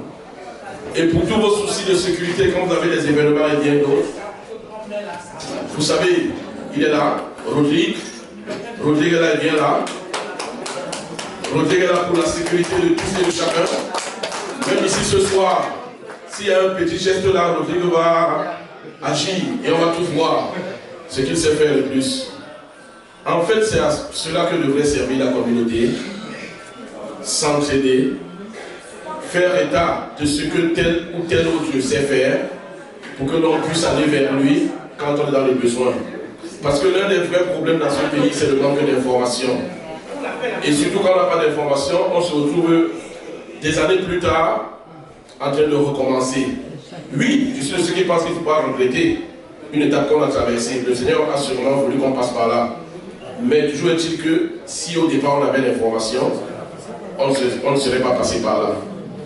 Et pour tous vos soucis de sécurité, quand vous avez des événements et bien d'autres, vous savez, il est là, Rodrigue est là, il vient là. Rodrigue est là pour la sécurité de tous et de chacun. Même ici ce soir, s'il y a un petit geste là, Rodrigue va agir et on va tout voir ce qu'il sait faire le plus. En fait, c'est à cela que devrait servir la communauté. S'entraider, faire état de ce que tel ou tel autre sait faire pour que l'on puisse aller vers lui quand on est dans le besoin. Parce que l'un des vrais problèmes dans ce pays, c'est le manque d'information. Et surtout quand on n'a pas d'information, on se retrouve des années plus tard en train de recommencer. Oui, je suis de ceux qui pensent qu'il ne faut pas regretter une étape qu'on a traversée. Le Seigneur a sûrement voulu qu'on passe par là. Mais toujours est-il que si au départ on avait l'information, on ne serait pas passé par là.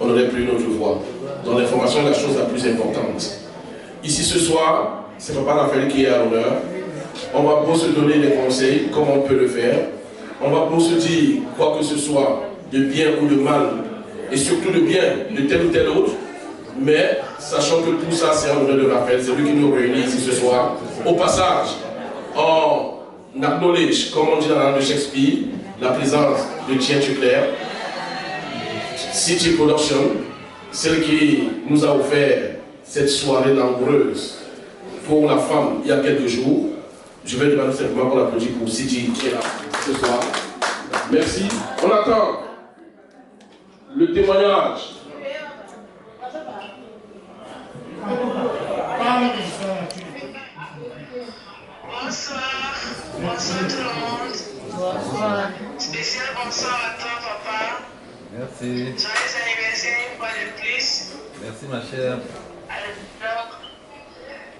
On n'aurait plus notre voix. Donc l'information est la chose la plus importante. Ici ce soir, c'est Papa Raphaël qui est à l'honneur. On va pour se donner des conseils, comment on peut le faire. On va pour se dire quoi que ce soit, de bien ou de mal, et surtout de bien de tel ou tel autre. Mais sachant que tout ça c'est en honneur de Raphaël, c'est lui qui nous réunit ici ce soir. Au passage, on acknowledge, comme on dit dans la langue de Shakespeare, la présence de Tien Tuclair, City Production, celle qui nous a offert cette soirée langoureuse pour la femme il y a quelques jours. Je vais demander simplement qu'on applaudisse pour City qui est là ce soir. Merci. On attend le témoignage. Bonsoir. Bonsoir tout le monde. Bonsoir. Spécial bonsoir à toi, papa. Merci. Joyeux anniversaire une fois de plus. Merci, ma chère. Alors,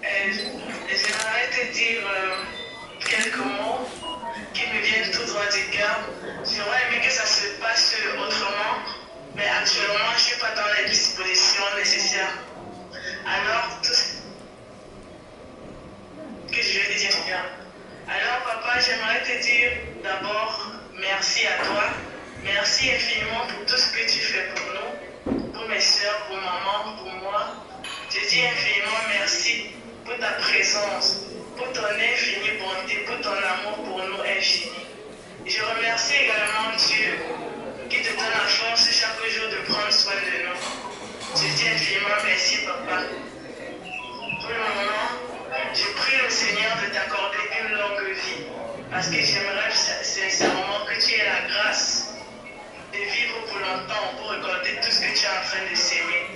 j'aimerais te dire quelques mots qui me viennent tout droit du cœur. J'aurais aimé que ça se passe autrement, mais actuellement, je ne suis pas dans les dispositions nécessaires. Alors, tout ce que je vais te dire bien. Alors, papa, j'aimerais te dire d'abord merci à toi. Merci infiniment pour tout ce que tu fais pour nous, pour mes soeurs, pour maman, pour moi. Je dis infiniment merci pour ta présence, pour ton infinie bonté, pour ton amour pour nous infini. Je remercie également Dieu qui te donne la force chaque jour de prendre soin de nous. Je dis infiniment merci, Papa. Pour le moment, je prie le Seigneur de t'accorder une longue vie, parce que j'aimerais sincèrement que tu aies la grâce de vivre pour longtemps, pour récolter tout ce que tu es en train de s'aimer.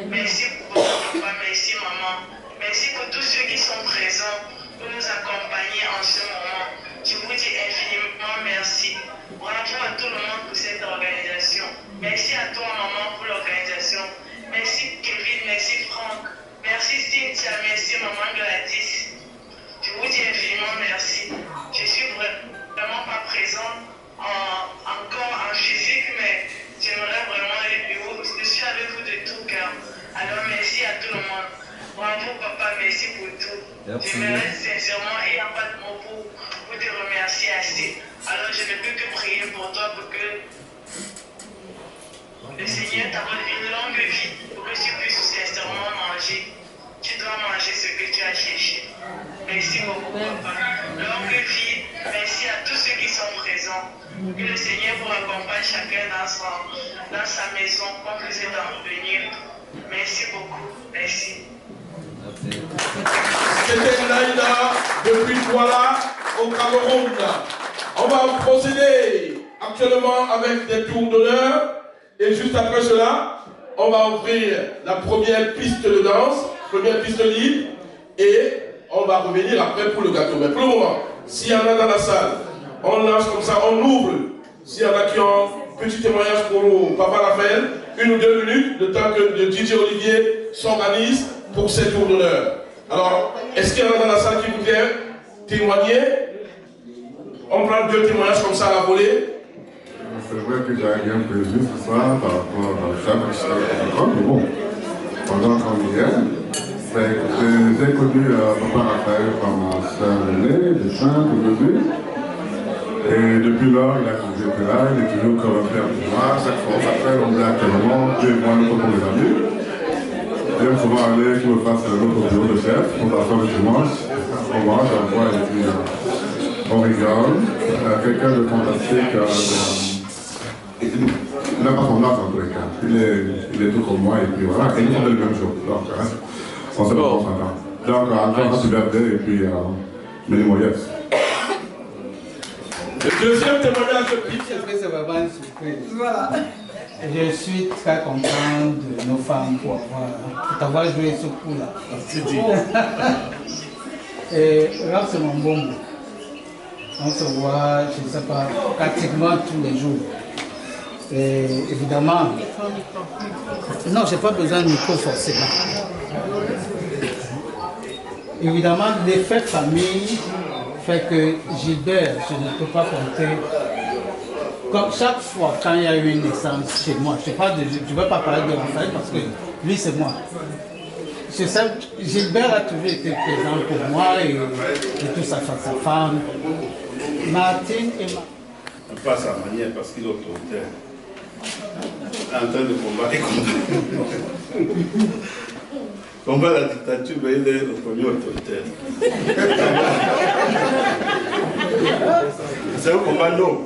Merci pour papa, merci maman, merci pour tous ceux qui sont présents pour nous accompagner en ce moment. Je vous dis infiniment merci. Bravo à tout le monde pour cette organisation. Merci à toi maman pour l'organisation. Merci Kevin, merci Franck, merci Cynthia, merci maman Gladys. Je vous dis infiniment merci. Je suis vraiment pas présente encore en physique, mais j'aimerais vraiment aller plus haut. Je suis avec vous de tout cœur. Alors merci à tout le monde. Bravo papa, merci pour tout. J'aimerais sincèrement, et il n'y a pas de mots pour te remercier assez. Alors je ne peux que prier pour toi pour que le Seigneur t'accorde une longue vie, pour que tu puisses sincèrement manger. Tu dois manger ce que tu as cherché. Merci beaucoup papa. Longue vie, merci à tous ceux qui sont présents. Que le Seigneur vous accompagne chacun dans sa maison quand vous êtes en venir. Merci beaucoup. Merci. C'était Naïda depuis Douala au Cameroun. On va procéder actuellement avec des tours d'honneur. Et juste après cela, on va ouvrir la première piste de danse, première piste libre. Et on va revenir après pour le gâteau. Mais pour le moment, s'il y en a dans la salle, on lance comme ça, on ouvre. S'il y en a qui ont un petit témoignage pour Papa Raphaël, 1 ou 2 minutes, le temps que le DJ Olivier s'organise pour ces tours d'honneur. Alors, est-ce qu'il y en a dans la salle qui voudrait témoigner? On prend 2 témoignages comme ça à la volée. C'est vrai que j'ai rien prévu ce soir par rapport à chaque école, mais bon, pendant qu'on y est, j'ai connu Papa Raphaël par ma soeur aînée, de Saint, au début. Et depuis lors, il a toujours été là, il est toujours comme un frère pour moi. Chaque fois, on s'appelle, on est actuellement, Dieu et moi, nous sommes les amis. J'aime souvent aller qu'il me fasse notre bureau de chef, on va faire le dimanche, on mange, on boit et puis on rigole. Quelqu'un de fantastique, il n'a pas son âge en tous les cas. Il est tout comme moi et puis voilà, et nous sommes le même jour. Donc, on se retrouve ensemble. Donc, encore happy birthday et puis, many more years. Le deuxième témoignage de Pete. C'est vraiment une surprise. Voilà. Je suis très content de nos femmes pour avoir joué ce coup-là. Et là, c'est mon bonbon. On se voit, je ne sais pas, pratiquement tous les jours. Et évidemment, non, je n'ai pas besoin de micro forcément. Évidemment, l'effet famille fait que Gilbert, je ne peux pas compter. Comme chaque fois, quand il y a eu une naissance chez moi, je ne veux pas parler de Raphaël parce que lui, c'est moi. Je sais, Gilbert a toujours été présent pour moi et tout sa femme. Martine et On passe à sa manière parce qu'il est autoritaire. En train de combattre les combats. Combat la dictature, mais il est le premier autoritaire. C'est un combat noble.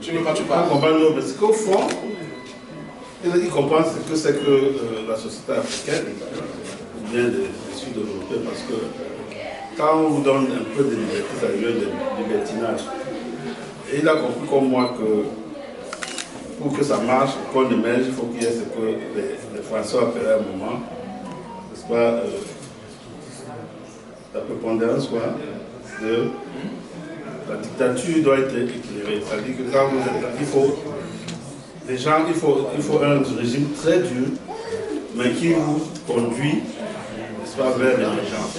Tu ne veux pas, tu parles. Un combat noble, parce qu'au fond, il comprend ce que c'est que la société africaine vient des sud-européens, parce que quand on vous donne un peu de liberté, ça devient du libertinage. Et il a compris comme moi que pour que ça marche, qu'on émerge, il faut qu'il y ait ce que les Français appellent à un moment, n'est-ce pas, la prépondérance de la dictature doit être équilibrée. C'est-à-dire que quand vous êtes là, il faut un régime très dur, mais qui vous conduit, n'est-ce pas, vers l'émergence.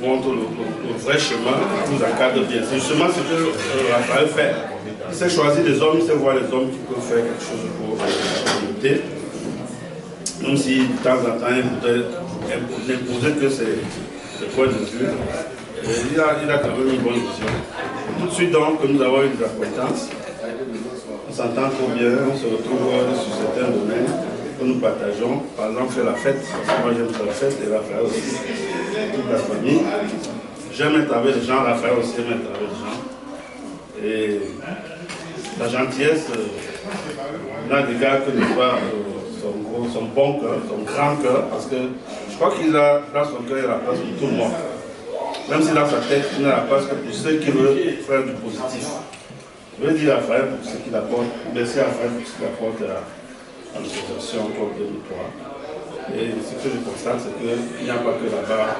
Montre le vrai chemin, vous encadre bien. C'est justement ce que Raphaël fait. Il sait choisir des hommes, il sait voir les hommes qui peuvent faire quelque chose pour la communauté. Même si de temps en temps, il voudrait n'imposer que ses points de vue. Il a quand même une bonne vision. Tout de suite donc, que nous avons eu des acquaintances, on s'entend trop bien, on se retrouve sur certains domaines. que nous partageons. Par exemple, faire la fête, parce que moi j'aime faire la fête, et Raphaël aussi, toute la famille. J'aime être avec les gens, Raphaël aussi aime être avec les gens. Et la gentillesse, l'un des gars que nous voit son bon cœur, son grand cœur, parce que je crois qu'il a dans son cœur la place pour tout le monde. Même si dans sa tête, il n'a la place que pour ceux qui veulent faire du positif. Je veux dire à Raphaël pour ce qu'il apporte, merci à Raphaël pour ce qu'il apporte à l'association comme 2003. Et ce que je constate, c'est qu'il n'y a pas que là-bas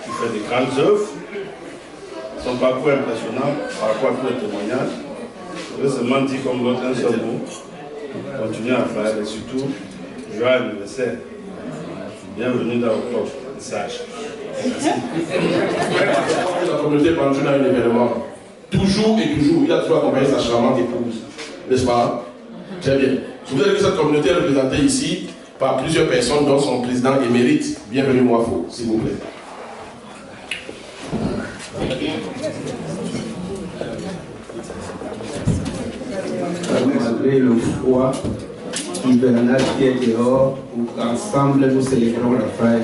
qui fait des grandes œuvres. Son parcours est impressionnant par rapport à tous les témoignages. Je veux seulement dire comme l'autre un seul mot. Continuez à faire et surtout, joyeux anniversaire. Bienvenue dans votre message. Merci. La communauté Banjoun a un événement. Toujours et toujours, il a toujours accompagné sa charmante épouse. N'est-ce pas? Très bien. Je vous ai dit que cette communauté est représentée ici par plusieurs personnes, dont son président émérite. Bienvenue, Moifo, s'il vous plaît. Malgré le froid hivernal qui est dehors, ensemble nous célébrons Raphaël.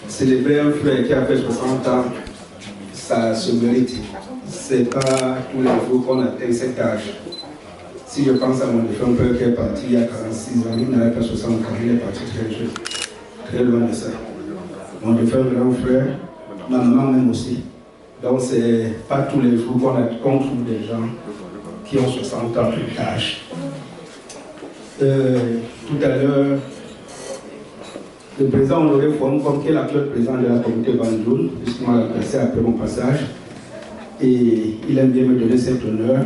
Célébrer un frère qui a fait 60 ans, ça se mérite. C'est pas tous les jours qu'on atteint cet âge. Si je pense à mon défunt père qui est parti il y a 46 ans, il n'avait pas 60 ans, il est parti très jeune, très loin de ça. Mon défunt grand frère, ma maman même aussi. Donc c'est pas tous les jours qu'on trouve des gens qui ont 60 ans d'âge. Tout à l'heure, le président Honoré Fouam, comme qui est l'actuel président de la communauté Banjoun, puisqu'il m'a remplacé après mon passage, et il aime bien me donner cet honneur.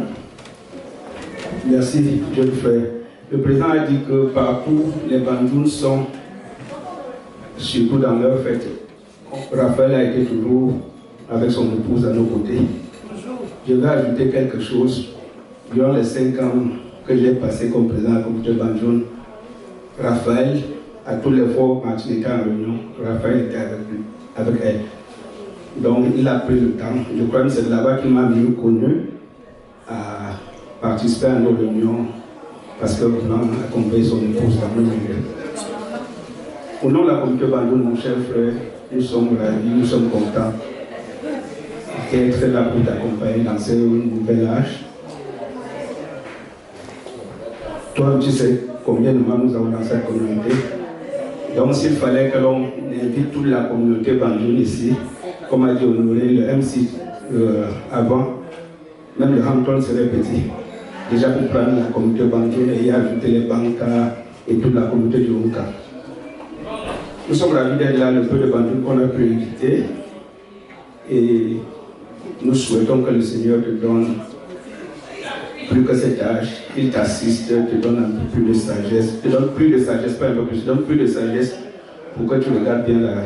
Merci, jeune frère. Le président a dit que partout, les Banjoun sont, surtout dans leur fête. Raphaël a été toujours avec son épouse à nos côtés. Je vais ajouter quelque chose. Durant les 5 ans que j'ai passé comme président de la communauté Banjoun, Raphaël, à tous les fois où Martine était en réunion, Raphaël était avec elle. Donc il a pris le temps. Je crois que c'est là-bas qu'il m'a mieux connu à participer à nos réunions parce que vraiment accompagné son épouse dans nos réunions. Au nom de la communauté Banjoun, mon cher frère, nous sommes ravis, nous sommes contents d'être là pour t'accompagner dans ce nouvel âge. Toi, tu sais combien de membres nous avons dans cette communauté. Donc, s'il fallait que l'on invite toute la communauté Banjoun ici, comme a dit Honoré, le MC avant, même le Hampton serait petit. Déjà pour prendre la communauté Banjoun et y ajouter les banques et toute la communauté du Honka. Nous sommes ravis d'être là, le peu de Banjoun qu'on a pu inviter. Et nous souhaitons que le Seigneur te donne plus que cet âge, qu'il t'assiste, te donne un peu plus de sagesse, te donne plus de sagesse, pas un peu plus, te donne plus de sagesse pour que tu regardes bien la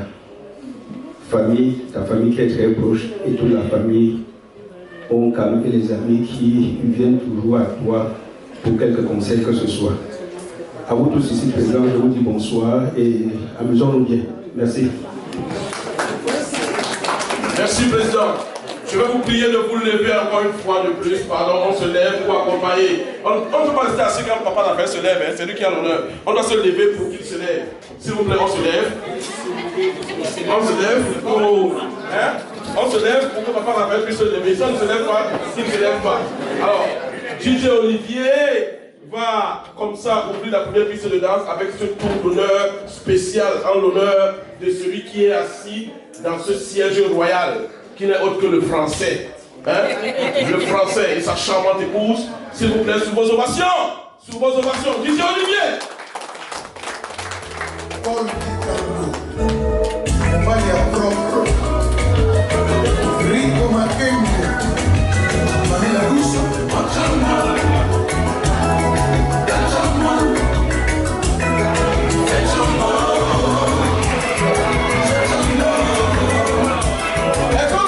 famille, ta famille qui est très proche et toute la famille, et les amis qui viennent toujours à toi pour quelques conseils que ce soit. À vous tous ici présents, je vous dis bonsoir et amusons-nous bien. Merci. Merci, Président. Je vais vous prier de vous lever encore une fois de plus. Pardon, on se lève pour accompagner. On ne peut pas rester assis quand papa Raphaël se lève. Hein, c'est lui qui a l'honneur. On doit se lever pour qu'il se lève. S'il vous plaît, on se lève. On se lève pour, on se lève pour que papa Raphaël puisse se lever. Si on ne se lève pas, il ne se lève pas. Alors, J.J. Olivier va comme ça ouvrir la première piste de danse avec ce tour d'honneur spécial en l'honneur de celui qui est assis dans ce siège royal, qui n'est autre que le français. Hein? Le français et sa charmante épouse. S'il vous plaît, sous vos ovations. Sous vos ovations. J.J. Olivier. Est-ce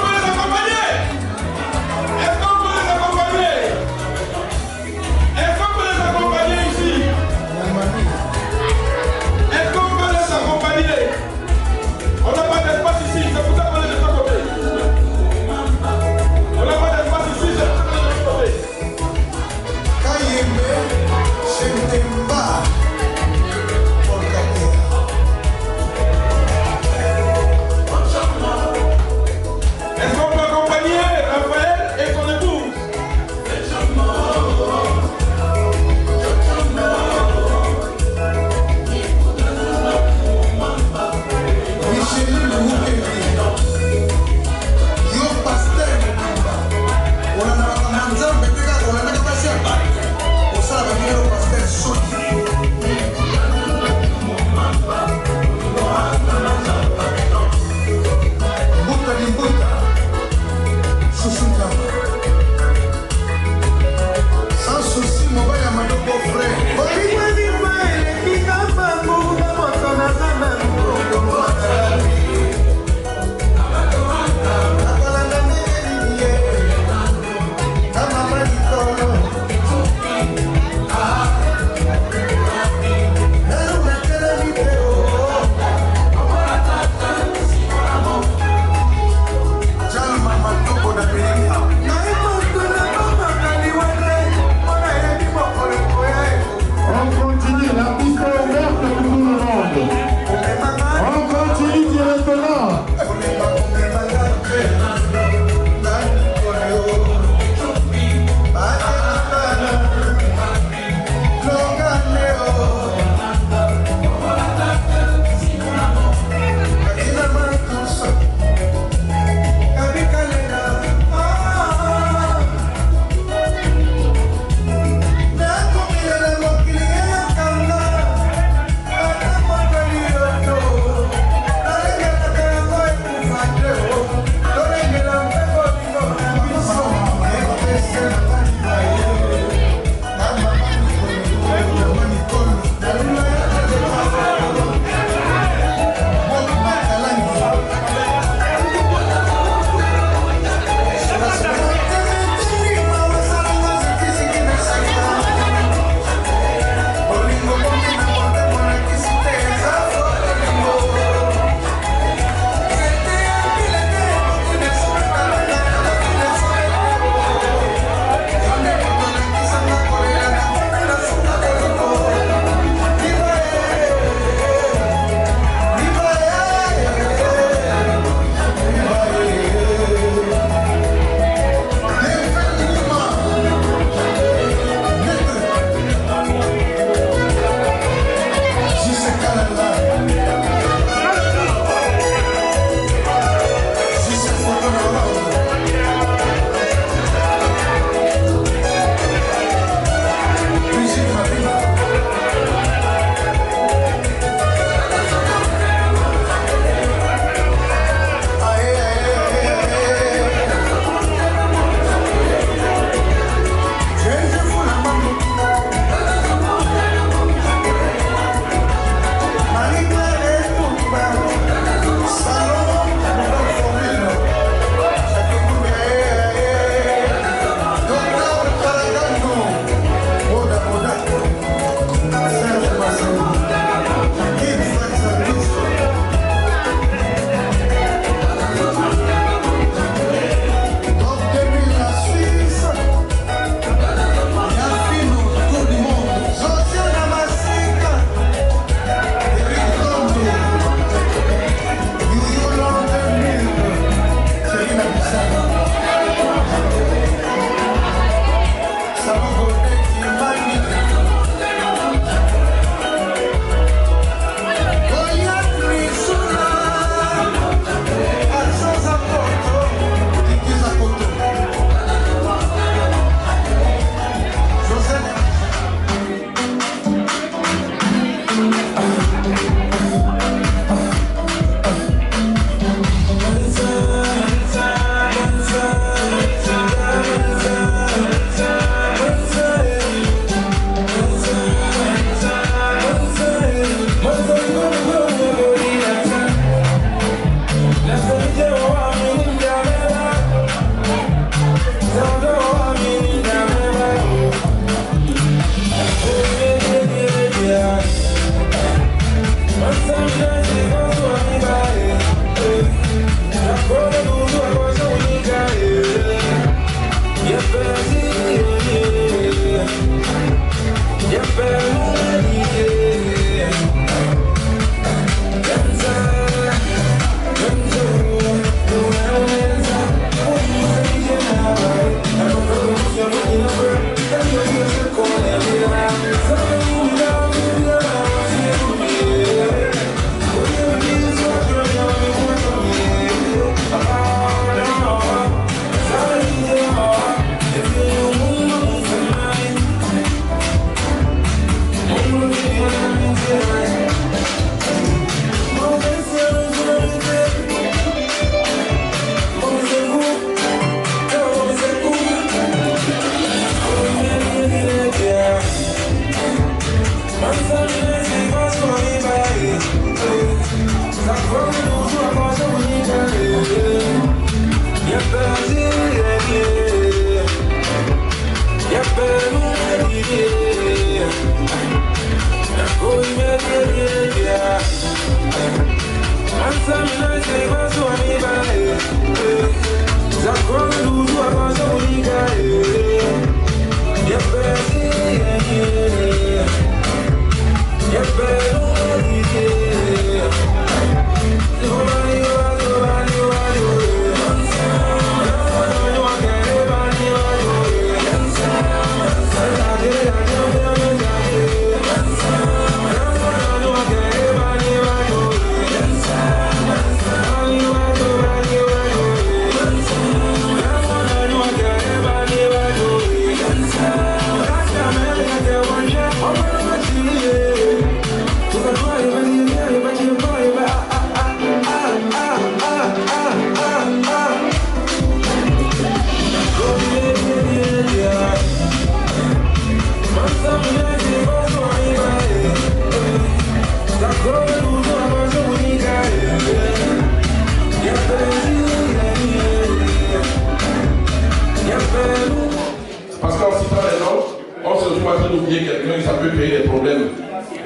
Parce qu'en citant les noms, on se retrouve en train d'oublier quelqu'un et ça peut créer des problèmes.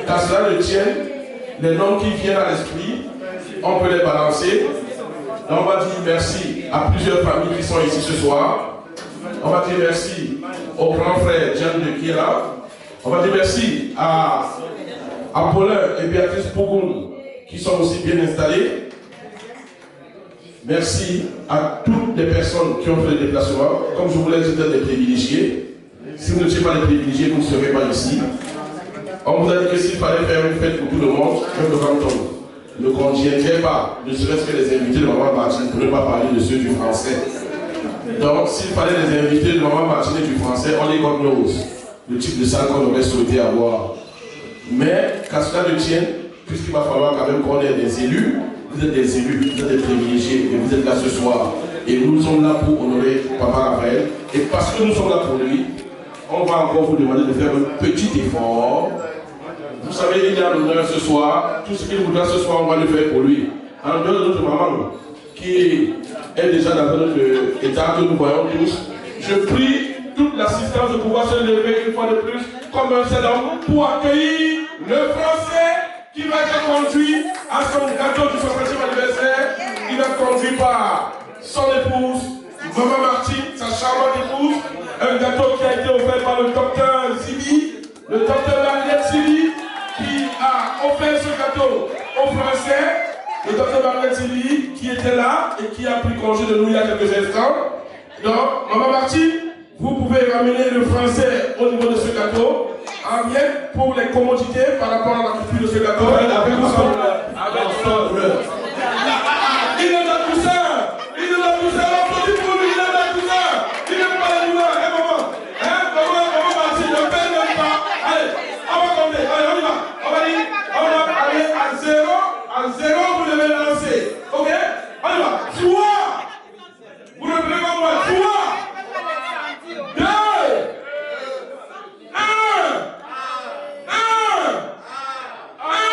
Qu'à cela ne tienne, les noms qui viennent à l'esprit, on peut les balancer. On va dire merci à plusieurs familles qui sont ici ce soir. On va dire merci au grand frère Jean de Kira. On va dire merci à Paulin et Béatrice Pougoun qui sont aussi bien installés. Merci à toutes les personnes qui ont fait le déplacement. Comme je vous l'ai dit, vous êtes des privilégiés. Si vous ne n'étiez pas des privilégiés, vous ne serez pas ici. On vous a dit que s'il fallait faire une fête pour tout le monde, même le canton ne conviendrait pas, ne serait-ce que les invités de Maman Martine, pour ne pas parler de ceux du français. Donc, s'il fallait les invités de Maman Martine et du français, on les connaît, le type de salle qu'on aurait souhaité avoir. Mais, qu'à cela ne tienne, puisqu'il va falloir quand même qu'on ait des élus, vous êtes des élus, vous êtes des privilégiés, et vous êtes là ce soir. Et nous sommes là pour honorer Papa Raphaël. Et parce que nous sommes là pour lui, on va encore vous demander de faire un petit effort. Vous savez, il est à l'honneur ce soir. Tout ce qu'il voudra ce soir, on va le faire pour lui. En dehors de notre maman, qui est déjà dans notre état que nous voyons tous, je prie toute l'assistance de pouvoir se lever une fois de plus comme un seul homme pour accueillir le Français qui va être conduit à son gâteau du 60e anniversaire. Il va être conduit par son épouse, Maman Martine, sa charmante épouse. Un gâteau qui a été offert par le docteur Zibi, le docteur Mariette Zibi, qui a offert ce gâteau aux Français. Le docteur Mariette Zibi, qui était là et qui a pris congé de nous il y a quelques instants. Donc, Maman Martine, vous pouvez ramener le français au niveau de ce gâteau en miettes pour les commodités par rapport à la culture de ce gâteau. Avec son couleur. Il est dans tout ça. Il est dans tout ça. L'applaudit pour lui. Il est dans tout ça. Il n'aime pas les douleurs. Hein, maman? Hein, maman Martine, ne perds même pas. Allez, on va compter. Allez, on y va. On va dire, on va aller à 0. À 0, vous devez lancer. Ok? On y va. 3. Vous reprenez comme moi. 3. 2. 1. 1. 1.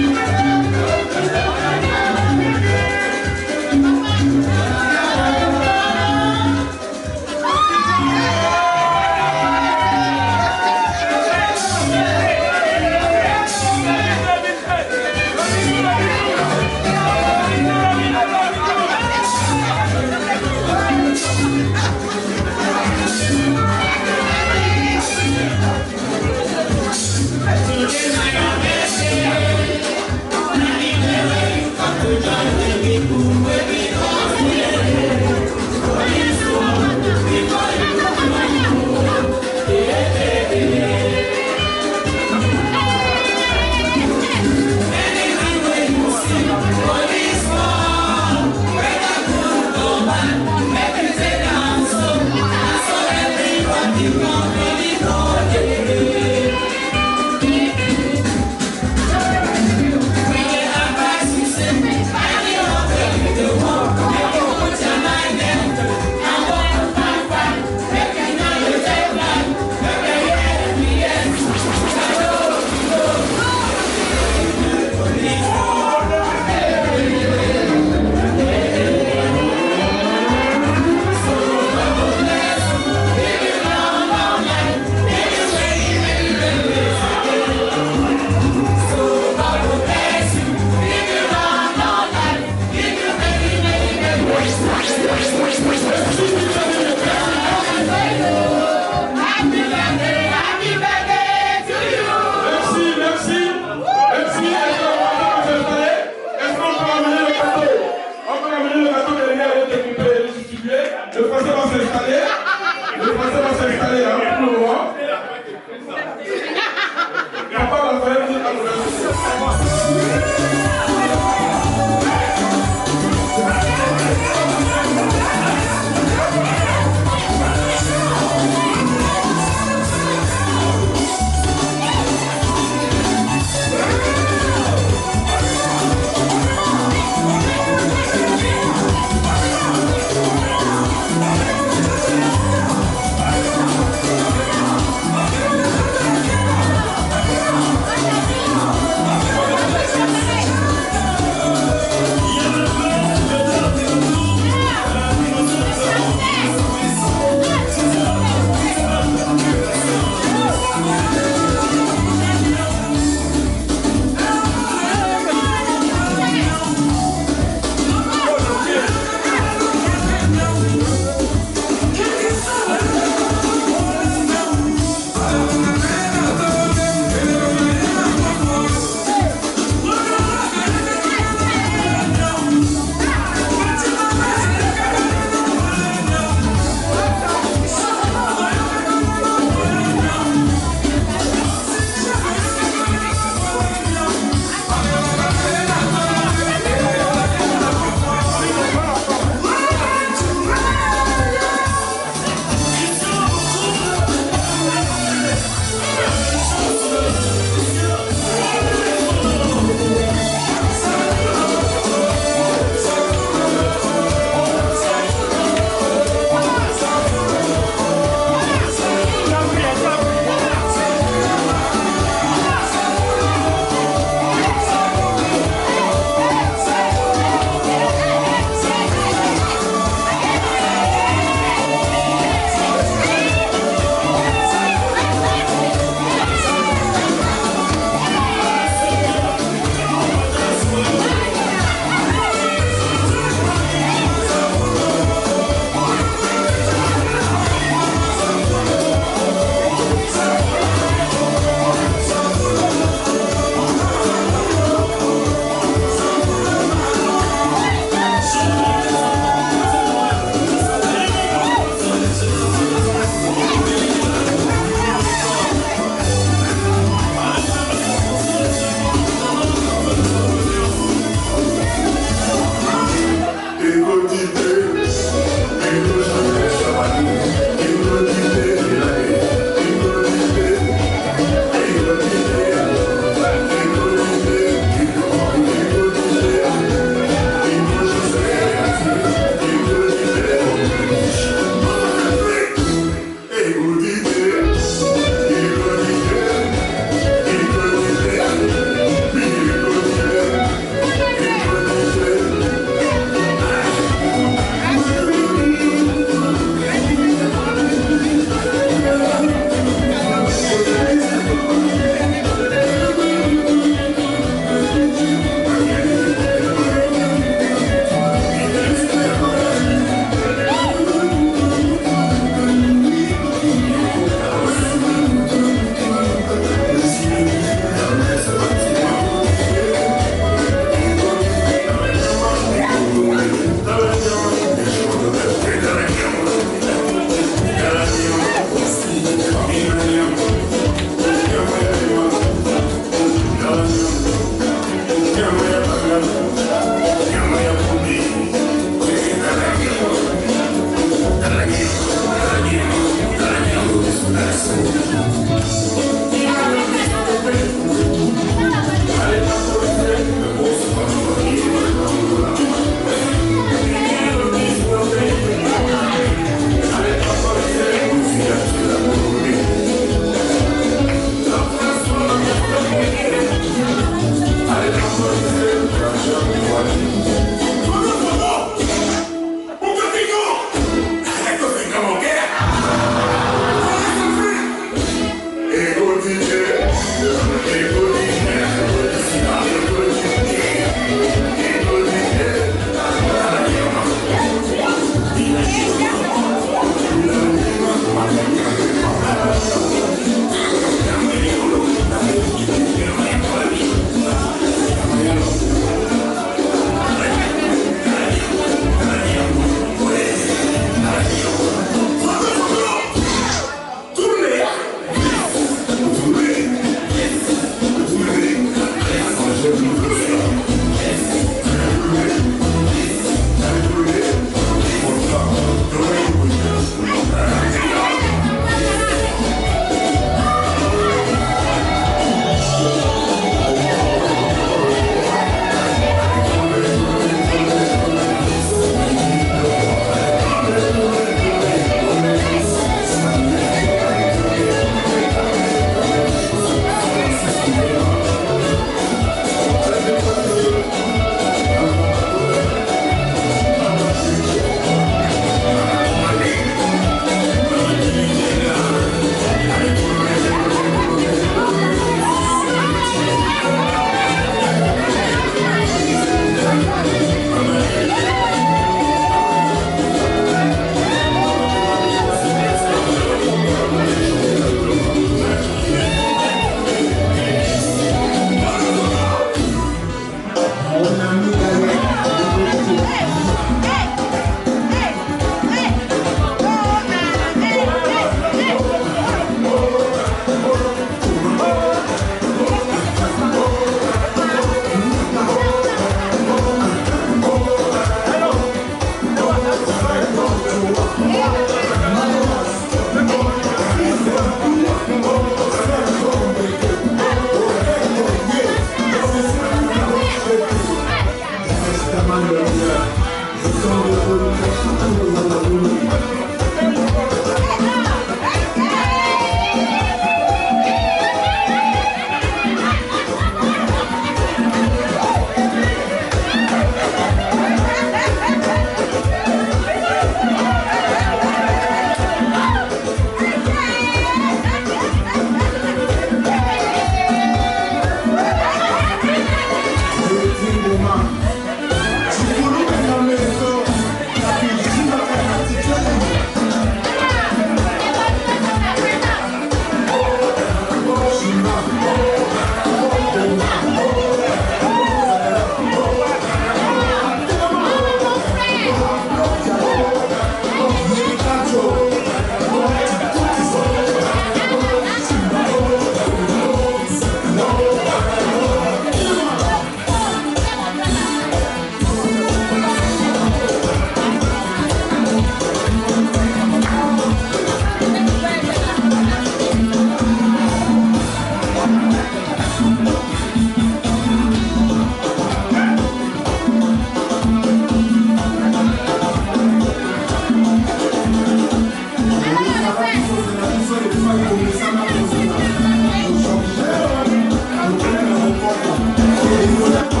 Thank you.